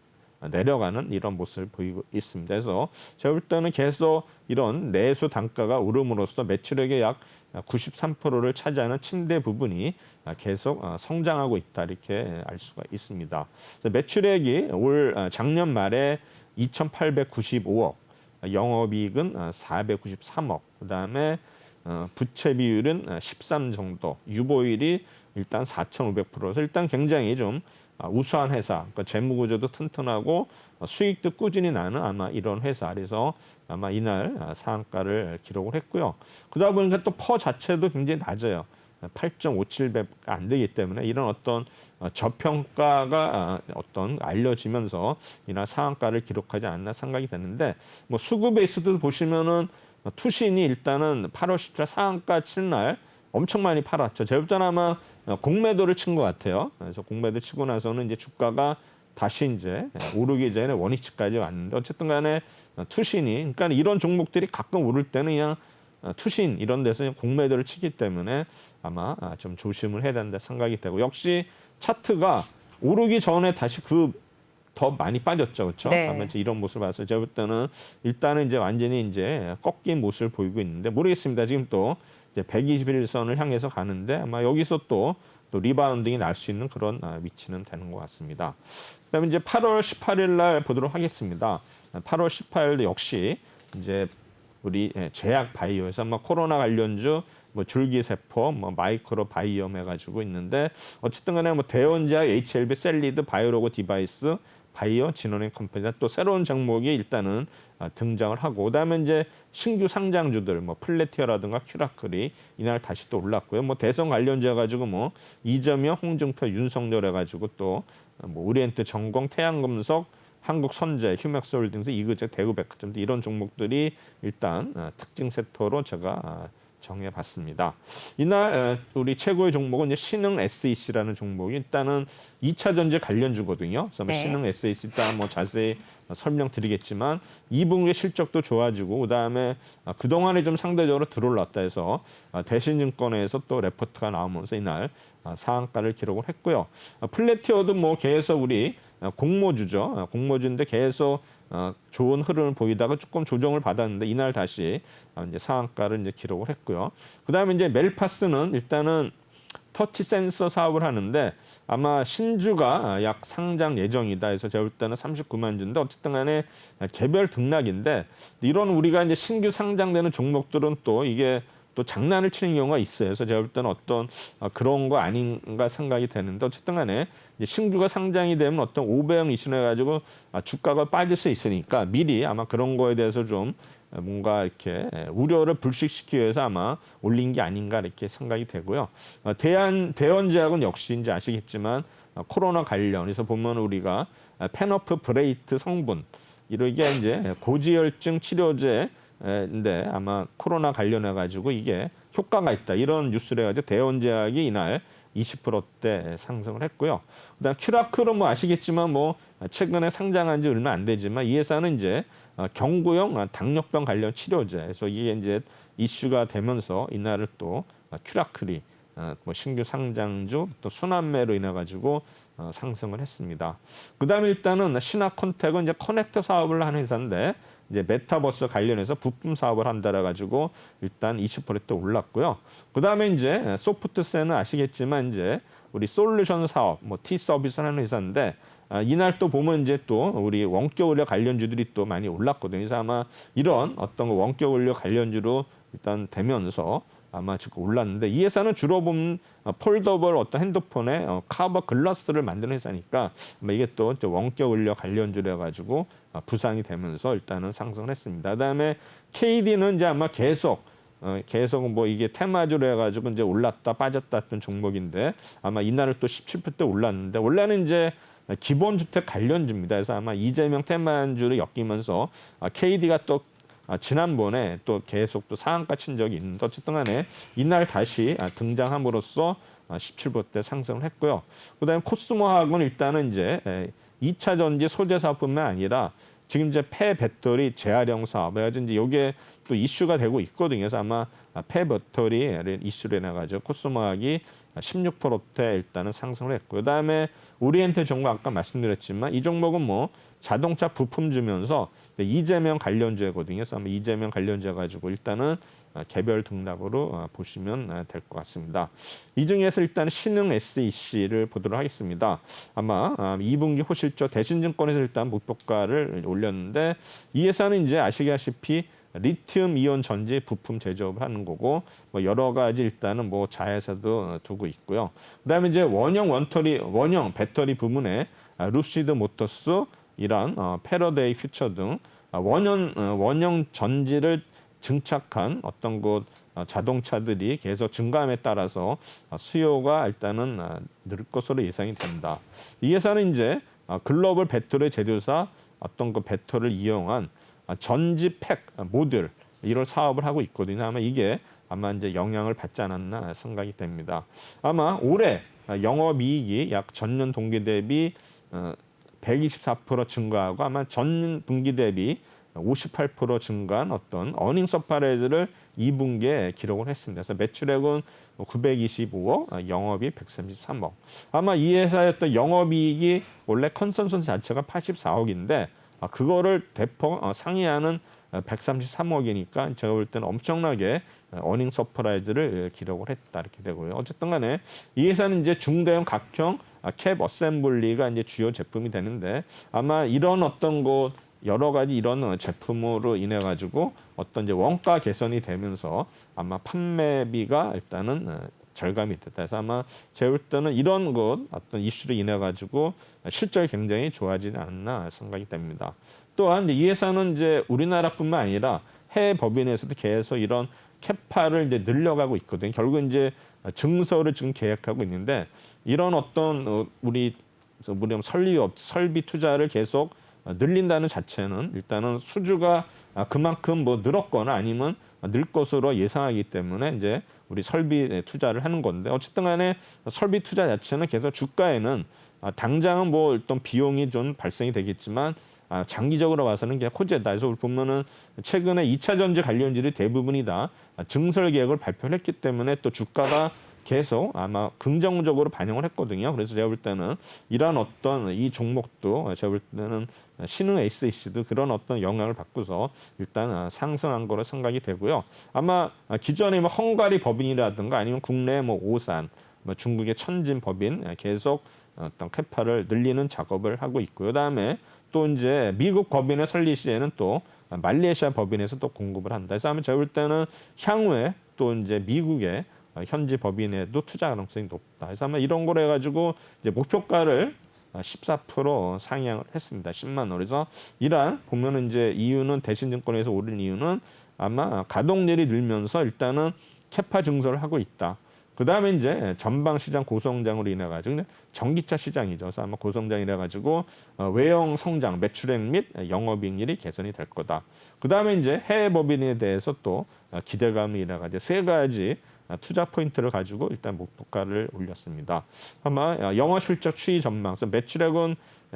내려가는 이런 모습을 보이고 있습니다. 그래서 제가 볼 때는 계속 이런 내수 단가가 오름으로써 매출액의 약 93%를 차지하는 침대 부분이 계속 성장하고 있다 이렇게 알 수가 있습니다. 매출액이 올 작년 말에 2,895억, 영업이익은 493억, 그다음에 부채 비율은 13 정도, 유보율이 일단 4,500%서 일단 굉장히 좀 우수한 회사, 그러니까 재무 구조도 튼튼하고 수익도 꾸준히 나는 아마 이런 회사. 그래서 아마 이날 상한가를 기록을 했고요. 그러다 보니까 또 퍼 자체도 굉장히 낮아요. 8.57배가 안 되기 때문에 이런 어떤 저평가가 어떤 알려지면서 이날 상한가를 기록하지 않나 생각이 되는데, 뭐 수급 베이스도 보시면은 투신이 일단은 8월 17일 상한가 치는 날 엄청 많이 팔았죠. 제가 볼 때는 아마 공매도를 친 것 같아요. 그래서 공매도 치고 나서는 이제 주가가 다시 이제 오르기 전에 원위치까지 왔는데, 어쨌든 간에 투신이, 그러니까 이런 종목들이 가끔 오를 때는 그냥 투신 이런 데서 공매도를 치기 때문에 아마 좀 조심을 해야 된다 생각이 되고, 역시 차트가 오르기 전에 다시 더 많이 빠졌죠, 그렇죠? 네. 아마 이런 모습을 봤어요. 제가 볼 때는 일단은 이제 완전히 이제 꺾인 모습을 보이고 있는데, 모르겠습니다. 지금 또 이제 121선을 향해서 가는데 아마 여기서 또 리바운딩이 날 수 있는 그런 위치는 되는 것 같습니다. 그다음에 이제 8월 18일 날 보도록 하겠습니다. 8월 18일도 역시 이제 우리 제약 바이오에서 코로나 관련주 줄기세포, 마이크로 바이옴 해가지고 있는데, 어쨌든 간에 대원제약, HLB, 셀리드, 바이오로그 디바이스, 바이오, 진원행 컴퍼니가 또 새로운 종목이 일단은 등장을 하고, 그다음에 이제 신규 상장주들 플래티어라든가 큐라클이 이날 다시 또 올랐고요. 대선 관련주 해가지고 이재명, 홍준표, 윤석열 해가지고 또 오리엔트 전공, 태양금속, 한국선제, 휴맥스홀딩스, 이그제, 대우백화점 이런 종목들이 일단 특징 섹터로 제가 정해봤습니다. 이날 우리 최고의 종목은 이제 신흥 SEC라는 종목이 일단은 2차 전지 관련주거든요. 그래서 네. 신흥 SEC 일단 자세히 설명드리겠지만 2분기 실적도 좋아지고, 그다음에 그동안에 좀 상대적으로 들어올랐다 해서 대신증권에서 또 레포트가 나오면서 이날 상한가를 기록을 했고요. 플래티어도 계속 우리 공모주죠. 공모주인데 계속 좋은 흐름을 보이다가 조금 조정을 받았는데 이날 다시 이제 상한가를 이제 기록을 했고요. 그다음에 이제 멜파스는 일단은 터치 센서 사업을 하는데 아마 신주가 약 상장 예정이다 해서 제가 볼 때는 39만 주인데, 어쨌든 간에 개별 등락인데, 이런 우리가 이제 신규 상장되는 종목들은 또 이게 또 장난을 치는 경우가 있어요. 그래서 제가 볼 때는 어떤 그런 거 아닌가 생각이 되는데, 어쨌든 간에 이제 신규가 상장이 되면 어떤 5배형 이슈로 해가지고 주가가 빠질 수 있으니까 미리 아마 그런 거에 대해서 좀 뭔가 이렇게 우려를 불식시키기 위해서 아마 올린 게 아닌가 이렇게 생각이 되고요. 대원제약은 역시 이제 아시겠지만 코로나 관련해서 보면 우리가 페너프브레이트 성분, 이게 이제 고지혈증 치료제인데 아마 코로나 관련해 가지고 이게 효과가 있다 이런 뉴스를 해가지고 대원제약이 이날 20%대 상승을 했고요. 그다음 큐라클은 아시겠지만 최근에 상장한 지 얼마 안 되지만 이 회사는 이제 경구용 당뇨병 관련 치료제, 그래서 이게 이제 이슈가 되면서 이날을 또 큐라클이 신규 상장주 또 순환매로 인해 가지고 상승을 했습니다. 그다음에 일단은 신화콘텍은 이제 커넥터 사업을 하는 회사인데 이제 메타버스 관련해서 부품 사업을 한다라 가지고 일단 20%대 올랐고요. 그다음에 이제 소프트센은 아시겠지만 이제 우리 솔루션 사업, T 서비스를 하는 회사인데 이날 또 보면 이제 또 우리 원격 의료 관련주들이 또 많이 올랐거든요. 그래서 아마 이런 어떤 원격 의료 관련주로 일단 되면서 아마 지금 올랐는데, 이 회사는 주로 보면 폴더블 어떤 핸드폰에 카버 글라스를 만드는 회사니까 이게 또 원격 의료 관련주로 해가지고 부상이 되면서 일단은 상승을 했습니다. 그다음에 KD는 이제 아마 계속 이게 테마주로 해가지고 이제 올랐다 빠졌다 했던 종목인데 아마 이날을 또 17%대 올랐는데, 원래는 이제 기본주택 관련주입니다. 그래서 아마 이재명 테마주를 엮이면서 KD가 또 지난번에 또 계속 또 상한가 친 적이 있는데, 어쨌든 간에 이날 다시 등장함으로써 17%대 상승을 했고요. 그다음에 코스모학은 일단은 이제 2차 전지 소재 사업뿐만 아니라 지금 이제 폐배터리 재활용 사업, 그래가지고 이제 이게 또 이슈가 되고 있거든요. 그래서 아마 폐배터리 이슈로 인해가지고 코스모학이 16%대 일단은 상승을 했고요. 그다음에 오리엔트 종목 아까 말씀드렸지만 이 종목은 자동차 부품 주면서 이재명 관련주거든요. 그래서 아마 이재명 관련주 가지고 일단은 개별 등락으로 보시면 될 것 같습니다. 이 중에서 일단 신흥 SEC를 보도록 하겠습니다. 아마 2분기 호실적 대신증권에서 일단 목표가를 올렸는데, 이 회사는 이제 아시다시피 리튬 이온 전지 부품 제조업을 하는 거고 뭐 여러 가지 일단은 뭐 자회사도 두고 있고요. 그다음에 이제 원형 배터리 부문에 루시드 모터스 이런 패러데이 퓨처 등 원형 전지를 증착한 어떤 곳 자동차들이 계속 증가함에 따라서 수요가 일단은 늘 것으로 예상이 된다. 이 회사는 이제 글로벌 배터리 제조사 어떤 그 배터리를 이용한 전지 팩 모듈 이런 사업을 하고 있거든요. 아마 이게 이제 영향을 받지 않았나 생각이 됩니다. 아마 올해 영업이익이 약 전년 동기 대비 124% 증가하고 아마 전 분기 대비 58% 증가한 어떤 어닝 서프라이즈를 2분기에 기록을 했습니다. 그래서 매출액은 925억, 영업이익 133억. 아마 이 회사의 또 영업이익이 원래 컨센서스 자체가 84억인데 그거를 대폭 상회하는 133억이니까 제가 볼 때는 엄청나게 어닝 서프라이즈를 기록을 했다 이렇게 되고요. 어쨌든 간에 이 회사는 이제 중대형 각형 캡 어셈블리가 이제 주요 제품이 되는데 아마 이런 어떤 것 여러 가지 이런 제품으로 인해 가지고 어떤 이제 원가 개선이 되면서 아마 판매비가 일단은 절감이 됐다. 해서 아마 제가 볼 때는 이런 것 어떤 이슈로 인해 가지고 실적이 굉장히 좋아지지 않나 생각이 됩니다. 또한 이 회사는 이제 우리나라뿐만 아니라 해외 법인에서도 계속 이런 캐파를 이제 늘려가고 있거든요. 결국 이제 증설을 지금 계획하고 있는데 이런 어떤 우리 설비 투자를 계속 늘린다는 자체는 일단은 수주가 그만큼 뭐 늘었거나 아니면 늘 것으로 예상하기 때문에 이제 우리 설비 투자를 하는 건데 어쨌든 간에 설비 투자 자체는 계속 주가에는 당장은 뭐 어떤 비용이 좀 발생이 되겠지만 장기적으로 봐서는 그냥 호재다. 그래서 우리 보면은 최근에 2차 전지 관련주들이 대부분이 다 증설 계획을 발표를 했기 때문에 또 주가가 계속 아마 긍정적으로 반영을 했거든요. 그래서 제가 볼 때는 이러한 어떤 이 종목도 제가 볼 때는 신흥 SH도 그런 어떤 영향을 받고서 일단 상승한 거로 생각이 되고요. 아마 기존에 뭐 헝가리 법인이라든가 아니면 국내 뭐 오산, 뭐 중국의 천진 법인 계속 어떤 캐파를 늘리는 작업을 하고 있고요. 그다음에 또 이제 미국 법인의 설립 시에는 또 말레이시아 법인에서 또 공급을 한다. 그래서 아마 제가 볼 때는 향후에 또 이제 미국의 현지 법인에도 투자 가능성이 높다. 그래서 아마 이런 걸 해가지고 이제 목표가를 14% 상향을 했습니다. 10만 원. 그래서 이러한 보면은 이제 이유는 대신증권에서 오른 이유는 아마 가동률이 늘면서 일단은 캐파 증설을 하고 있다. 그 다음에 이제 전방 시장 고성장으로 인해 가지고 전기차 시장이죠. 그래서 아마 고성장이라 가지고 외형 성장, 매출액 및 영업이익률이 개선이 될 거다. 그 다음에 이제 해외 법인에 대해서 또 기대감이 인해 가지고 세 가지 투자 포인트를 가지고 일단 목표가를 올렸습니다. 아마 영업 실적 추이 전망, 그래서 매출액은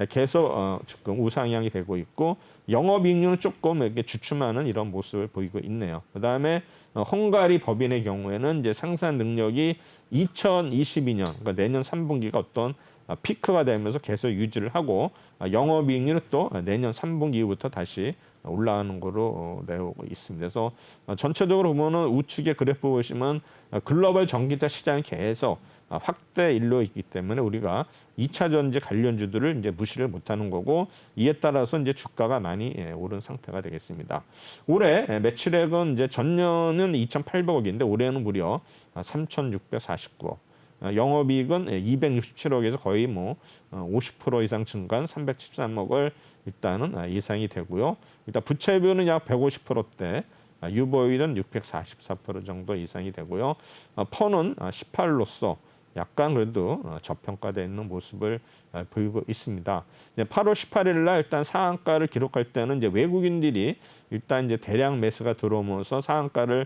계속 지금 우상향이 되고 있고 영업이익률은 조금 이렇게 주춤하는 이런 모습을 보이고 있네요. 그다음에 헝가리 법인의 경우에는 이제 생산 능력이 2022년 그러니까 내년 3분기가 어떤 피크가 되면서 계속 유지를 하고 영업이익률은 또 내년 3분기 이후부터 다시 올라가는 거로 내오고 있습니다. 그래서 전체적으로 보면은 우측의 그래프 보시면 글로벌 전기차 시장이 계속 확대 일로 있기 때문에 우리가 2차 전지 관련주들을 이제 무시를 못하는 거고 이에 따라서 이제 주가가 많이 오른 상태가 되겠습니다. 올해 매출액은 이제 전년은 2,800억인데 올해는 무려 3,649억. 영업이익은 267억에서 거의 뭐 50% 이상 증가한 313억을 일단은 예상이 되고요. 일단 부채비율은 약 150%대, 유보율은 644% 정도 이상이 되고요. 펀은 18로서 약간 그래도 저평가되어 있는 모습을 보이고 있습니다. 8월 18일 날 일단 상한가를 기록할 때는 이제 외국인들이 일단 이제 대량 매수가 들어오면서 상한가를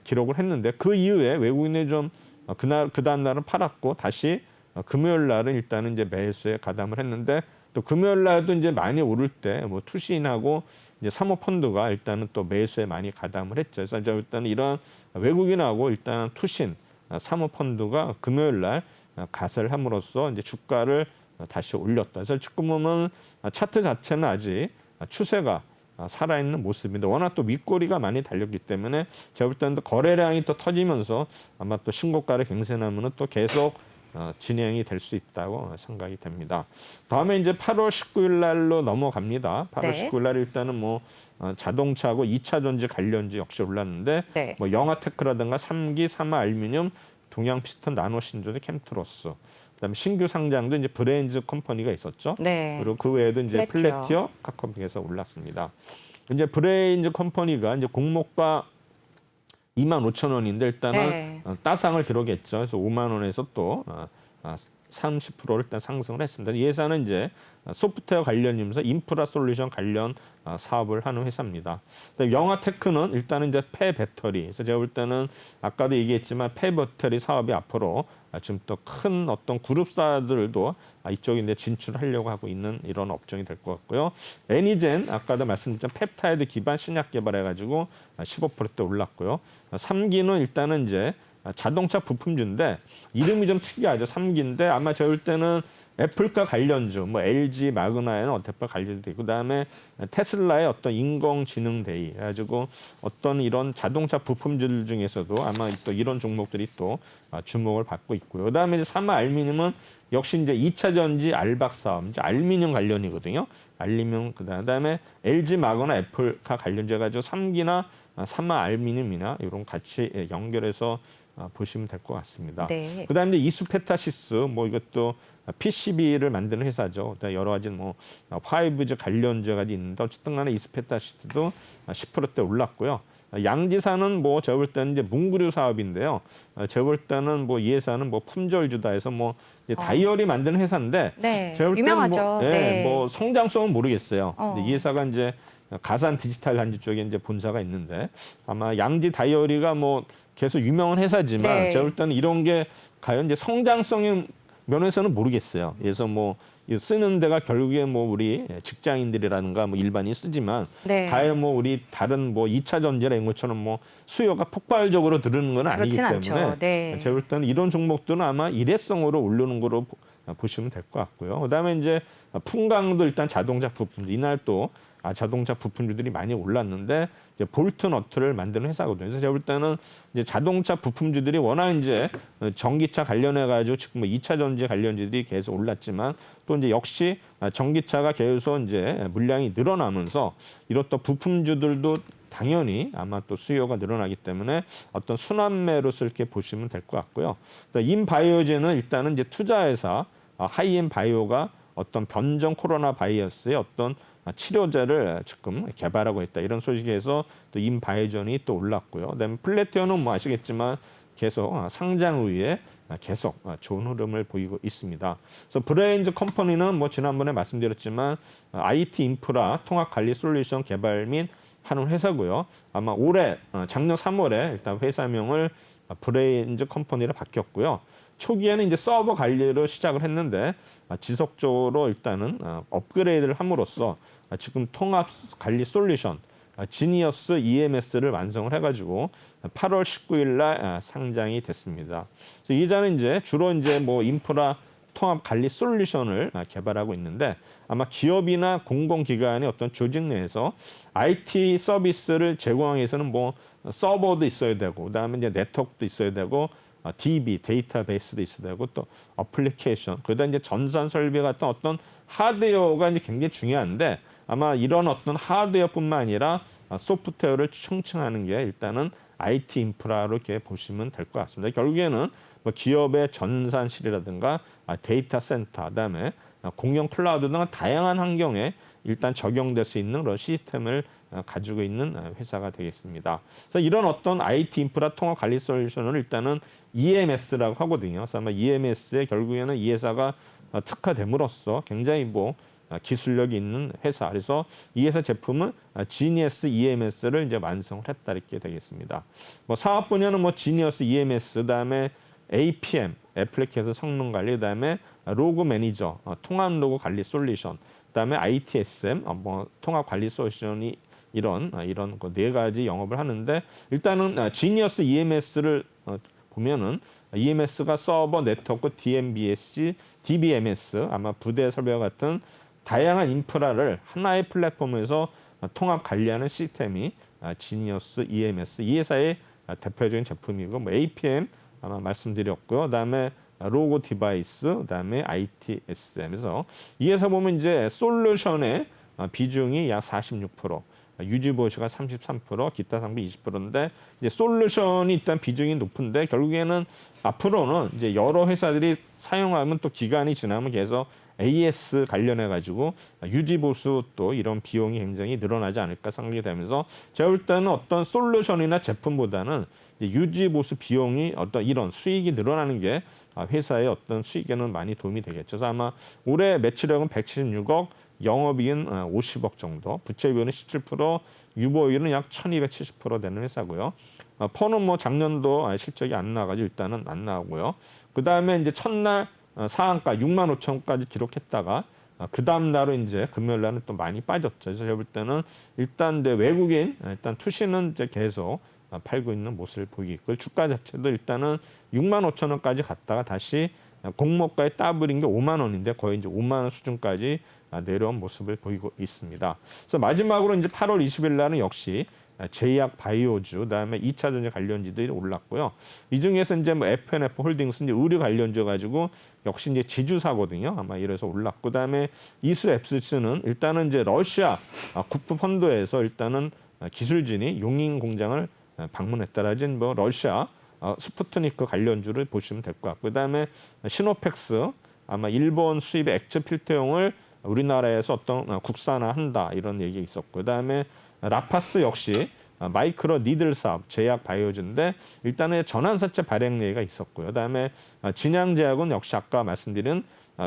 기록을 했는데 그 이후에 외국인이 좀 그 다음 날은 팔았고 다시 금요일 날은 일단은 이제 매수에 가담을 했는데 또 금요일 날도 이제 많이 오를 때 뭐 투신하고 이제 사모펀드가 일단은 또 매수에 많이 가담을 했죠. 그래서 이제 일단 이런 외국인하고 일단 투신 사모펀드가 금요일 날 가세를 함으로써 이제 주가를 다시 올렸다. 그래서 지금 보면 차트 자체는 아직 추세가 살아있는 모습인데 워낙 또 윗꼬리가 많이 달렸기 때문에 제가 볼 때는 또 거래량이 또 터지면서 아마 또 신고가를 갱신하면은 또 계속 진행이 될 수 있다고 생각이 됩니다. 다음에 이제 8월 19일 날로 넘어갑니다. 8월 네. 19일 날 일단은 뭐 자동차하고 2차 전지 관련주 역시 올랐는데 네. 뭐 영아테크라든가 3기, 3화 알루미늄, 동양 피스톤, 나노 신조대, 캠트로스. 그다음에 신규 상장도 이제 브레인즈 컴퍼니가 있었죠. 네. 그리고 그 외에도 이제 플래티어. 플래티어, 카컴픽에서 올랐습니다. 이제 브레인즈 컴퍼니가 이제 공모가 25,000원인데 일단은 네. 따상을 기록했죠. 그래서 5만 원에서 또 30%를 일단 상승을 했습니다. 이 회사는 이제 소프트웨어 관련이면서 인프라 솔루션 관련 사업을 하는 회사입니다. 영아테크는 일단은 이제 폐배터리. 그래서 제가 볼 때는 아까도 얘기했지만 폐배터리 사업이 앞으로 지금 또 큰 어떤 그룹사들도 이쪽에 이제 진출하려고 하고 있는 이런 업종이 될 것 같고요. 애니젠 아까도 말씀드렸던 펩타이드 기반 신약 개발해가지고 15%대 올랐고요. 3기는 일단은 이제 자동차 부품주인데 이름이 좀 특이하죠. 3기인데 아마 제가 볼 때는 애플과 관련주, 뭐 LG, 마그나에는 어택과 관련돼 있고 그다음에 테슬라의 어떤 인공지능 대의 해가지고 어떤 이런 자동차 부품들 중에서도 아마 또 이런 종목들이 또 주목을 받고 있고요. 그다음에 이제 사마 알루미늄은 역시 이제 2차 전지 알박 사업, 이제 알루미늄 관련이거든요. 알루미늄 그다음에 LG, 마그나, 애플과 관련돼 가지고 3기나 사마 알루미늄이나 이런 같이 연결해서 보시면 될 것 같습니다. 네. 그다음에 이제 이수페타시스 뭐 이것도 PCB를 만드는 회사죠. 여러 가지 뭐 5G 관련주가 있는데 어쨌든 간에 이수페타시스도 10%대 올랐고요. 양지사는 뭐 제가 볼 때는 이제 문구류 사업인데요. 제가 볼 때는 뭐 이 회사는 뭐 품절주다 해서 뭐 이제 다이어리 만드는 회사인데 네. 제가 볼 때는 유명하죠. 뭐, 네. 뭐 성장성은 모르겠어요. 어. 근데 이 회사가 이제 가산 디지털 단지 쪽에 이제 본사가 있는데 아마 양지 다이어리가 뭐 계속 유명한 회사지만 네. 제가 볼 때는 이런 게 과연 이제 성장성의 면에서는 모르겠어요. 그래서 뭐 쓰는 데가 결국에 뭐 우리 직장인들이라든가 뭐 일반인이 쓰지만 네. 과연 뭐 우리 다른 뭐 2차 전지나 이런 것처럼 뭐 수요가 폭발적으로 늘는 건 아니기 그렇진 때문에 않죠. 네. 제가 볼 때는 이런 종목들은 아마 일회성으로 오르는 거로 보시면 될 것 같고요. 그다음에 이제 풍강도 일단 자동차 부품 이날 또 자동차 부품주들이 많이 올랐는데 이제 볼트 너트를 만드는 회사거든요. 그래서 제가 볼 때는 이제 자동차 부품주들이 워낙 이제 전기차 관련해 가지고 지금 뭐 2차 전지 관련주들이 계속 올랐지만 또 이제 역시 전기차가 계속 이제 물량이 늘어나면서 이런 또 부품주들도 당연히 아마 또 수요가 늘어나기 때문에 어떤 순환매로서 이렇게 보시면 될 것 같고요. 인바이오젠은 일단은 이제 투자회사 하이엔 바이오가 어떤 변종 코로나 바이러스의 어떤 치료제를 지금 개발하고 있다. 이런 소식에서 또 인바이오젠이 또 올랐고요. 그다음에 플래티어는 뭐 아시겠지만 계속 상장 후에 계속 좋은 흐름을 보이고 있습니다. 그래서 브레인즈 컴퍼니는 뭐 지난번에 말씀드렸지만 IT 인프라 통합 관리 솔루션 개발 및 하는 회사고요. 아마 올해 작년 3월에 일단 회사명을 브레인즈 컴퍼니로 바뀌었고요. 초기에는 이제 서버 관리로 시작을 했는데 지속적으로 일단은 업그레이드를 함으로써 지금 통합 관리 솔루션 지니어스 EMS를 완성을 해가지고 8월 19일 날 상장이 됐습니다. 그래서 이 회사는 이제 주로 이제 뭐 인프라 통합 관리 솔루션을 개발하고 있는데 아마 기업이나 공공기관의 어떤 조직 내에서 IT 서비스를 제공하기 위해서는 뭐 서버도 있어야 되고 그다음에 이제 네트워크도 있어야 되고 DB 데이터베이스도 있어야 되고 또 어플리케이션 그다음 이제 전산 설비 같은 어떤 하드웨어가 이제 굉장히 중요한데 아마 이런 어떤 하드웨어뿐만 아니라 소프트웨어를 충칭하는 게 일단은 IT 인프라로 이렇게 보시면 될 것 같습니다. 결국에는 뭐 기업의 전산실이라든가 데이터 센터, 그다음에 공용 클라우드 등 다양한 환경에 일단 적용될 수 있는 그런 시스템을 가지고 있는 회사가 되겠습니다. 그래서 이런 어떤 IT 인프라 통합 관리 솔루션을 일단은 EMS라고 하거든요. 그래서 아마 EMS에 결국에는 이 회사가 특화됨으로써 굉장히 뭐 기술력이 있는 회사. 그래서 이 회사 제품은 지니어스 EMS를 이제 완성을 했다 이렇게 되겠습니다. 뭐 사업 분야는 뭐 지니어스 EMS 그다음에 APM 애플리케이션 성능 관리 그다음에 로그 매니저 통합 로그 관리 솔루션 그다음에 ITSM 뭐 통합 관리 솔루션이 이런 그 네 가지 영업을 하는데 일단은 지니어스 EMS를 보면은 EMS가 서버 네트워크 DBMS 아마 부대 설비와 같은 다양한 인프라를 하나의 플랫폼에서 통합 관리하는 시스템이 지니어스 EMS 이 회사의 대표적인 제품이고 뭐 APM 아마 말씀드렸고요. 그다음에 로고 디바이스, 그다음에 ITSM에서 이 회사 보면 이제 솔루션의 비중이 약 46%, 유지보수가 33%, 기타 상비 20%인데 이제 솔루션이 일단 비중이 높은데 결국에는 앞으로는 이제 여러 회사들이 사용하면 또 기간이 지나면 계속 AS 관련해 가지고 유지보수 또 이런 비용이 굉장히 늘어나지 않을까 생각이 되면서 제가 볼 때는 어떤 솔루션이나 제품보다는 유지보수 비용이 어떤 이런 수익이 늘어나는 게 회사의 어떤 수익에는 많이 도움이 되겠죠. 그래서 아마 올해 매출액은 176억, 영업이익은 50억 정도, 부채비율은 17%, 유보율은 약 1270% 되는 회사고요. 퍼는 뭐 작년도 실적이 안 나가지고 일단은 안 나오고요. 그 다음에 이제 첫날 상한가 6만 5천원까지 기록했다가 그 다음 날은 이제 금요일 날은 또 많이 빠졌죠. 그래서 제가 볼 때는 일단 이제 외국인 일단 투시는 이제 계속 팔고 있는 모습을 보이고 있고 주가 자체도 일단은 6만 5천원까지 갔다가 다시 공모가에 따블인 게 5만 원인데 거의 이제 5만 원 수준까지 내려온 모습을 보이고 있습니다. 그래서 마지막으로 이제 8월 20일 날은 역시 제약 바이오주, 그다음에 2차 전지 관련주들이 올랐고요. 이 중에서 이제 뭐 F&F 홀딩스 이제 의류 관련주 가지고 역시 이제 지주사거든요. 아마 이래서 올랐고, 그다음에 이수 앱스는 일단은 이제 러시아 국부 펀드에서 일단은 기술진이 용인 공장을 방문했다라진 뭐 러시아 스푸트니크 관련주를 보시면 될 것 같고, 그다음에 시노펙스 아마 일본 수입의 액체 필터용을 우리나라에서 어떤 국산화한다 이런 얘기 있었고, 그다음에 라파스 역시 마이크로 니들 사업 제약 바이오주인데 일단은 전환사체 발행 얘기가 있었고요. 그다음에 진양제약은 역시 아까 말씀드린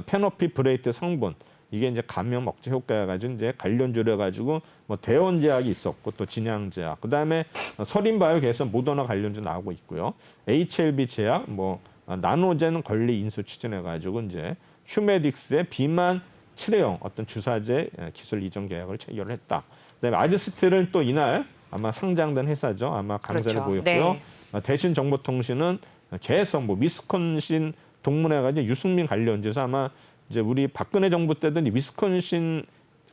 페노피 브레이트 성분 이게 이제 감염 억제 효과가 가지고 이제 관련주려 가지고 뭐 대원제약이 있었고 또 진양제약, 그다음에 서린바이오 계속 모더나 관련주 나오고 있고요. HLB 제약 뭐 나노젠 권리 인수 추진해 가지고 이제 휴메딕스의 비만 치료용 어떤 주사제 기술 이전 계약을 체결을 했다. 그다음에 아즈스틸은 또 이날 아마 상장된 회사죠. 아마 강세를 그렇죠. 보였고요. 네. 대신정보통신은 계속 뭐 위스콘신 동문회가 유승민 관련주에서 아마 이제 우리 박근혜 정부 때는 위스콘신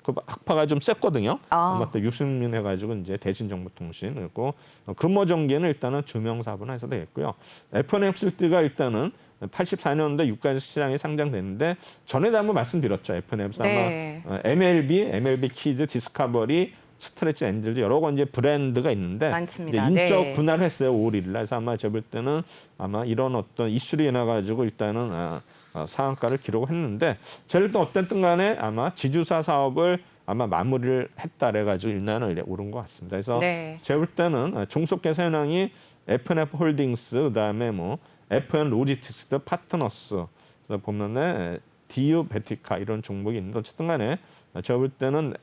그 학파가 좀 셌거든요. 아마 또 유승민 해가지고 이제 대신정보통신 그리고 금호정기는 일단은 주명사부나 해서 되겠고요. F&F가 일단은 84년도에 유가 시장에 상장됐는데 전에도 한번 말씀드렸죠. F&F 네. 아마 MLB 키즈, 디스커버리, 스트레치 엔젤즈 여러 가지 브랜드가 있는데 많습니다. 이제 인적 네. 분할을 했어요. 5월 1일 날. 그래서 아마 제가 볼 때는 아마 이런 어떤 이슈로 인해 가지고 일단은 상한가를 기록했는데 제가 일단 어쨌든 간에 아마 지주사 사업을 아마 마무리를 했다 그래가지고 일단은 오른 것 같습니다. 그래서 네. 제가 볼 때는 종속회사 현황이 F&F 홀딩스 그다음에 뭐 FN 로지스틱스 파트너스 그래서 보면은 디유 베티카 이런 종목이 있는데 어쨌든 간에 제가 볼 때는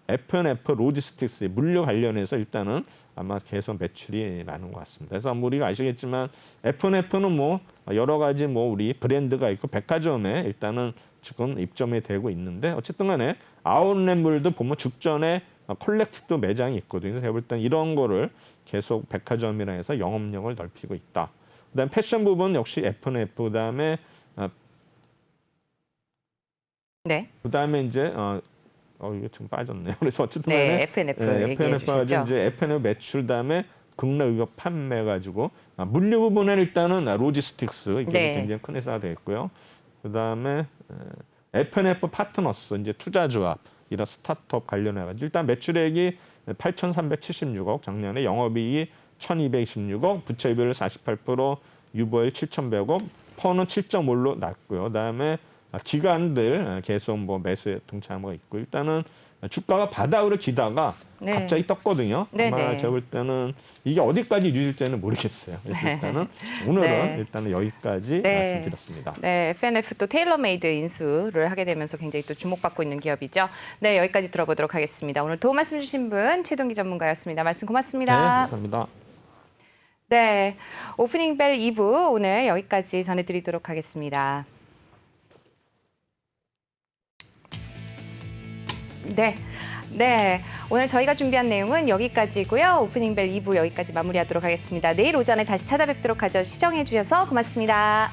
F&F 로지스틱스 물류 관련해서 일단은 아마 계속 매출이 많은 것 같습니다. 그래서 우리가 아시겠지만 F&F는 뭐 여러 가지 뭐 우리 브랜드가 있고 백화점에 일단은 지금 입점이 되고 있는데 어쨌든 간에 아웃렛물도 보면 죽전에 콜렉티브 매장이 있거든요. 그래서 제가 볼 때는 이런 거를 계속 백화점이라 해서 영업력을 넓히고 있다. 그다음 패션 부분 역시 F&F 그다음에 네. 그다음에 이제 이게 지금 빠졌네요. 그래서 어쨌든 네, 간에 F&F 얘기해 주셨죠. 이제 F&F 매출 다음에 국내 의협 판매 가지고 물류 부분에는 일단은 로지스틱스 이게 네. 굉장히 큰 회사가 되겠고요. 그다음에 F&F 파트너스 이제 투자조합 이런 스타트업 관련해 가지고 일단 매출액이 8,376억, 작년에 영업이익이 1,226억, 부채비율 48%, 유보율 7,100억, 퍼는 7.5로 낮고요. 그다음에 기관들 계속 뭐 매수에 동참하고 있고 일단은 주가가 바닥으로 기다가 네. 갑자기 떴거든요. 네, 아마 네. 제가 볼 때는 이게 어디까지 유지될지는 모르겠어요. 그래서 네. 일단은 오늘은 네. 일단은 여기까지 네. 말씀드렸습니다. 네, F&F 또 테일러메이드 인수를 하게 되면서 굉장히 또 주목받고 있는 기업이죠. 네, 여기까지 들어보도록 하겠습니다. 오늘 도움 말씀 주신 분 최동기 전문가였습니다. 말씀 네, 고맙습니다. 감사합니다. 네, 오프닝 벨 2부 오늘 여기까지 전해드리도록 하겠습니다. 네, 오늘 저희가 준비한 내용은 여기까지고요. 오프닝 벨 2부 여기까지 마무리하도록 하겠습니다. 내일 오전에 다시 찾아뵙도록 하죠. 시청해 주셔서 고맙습니다.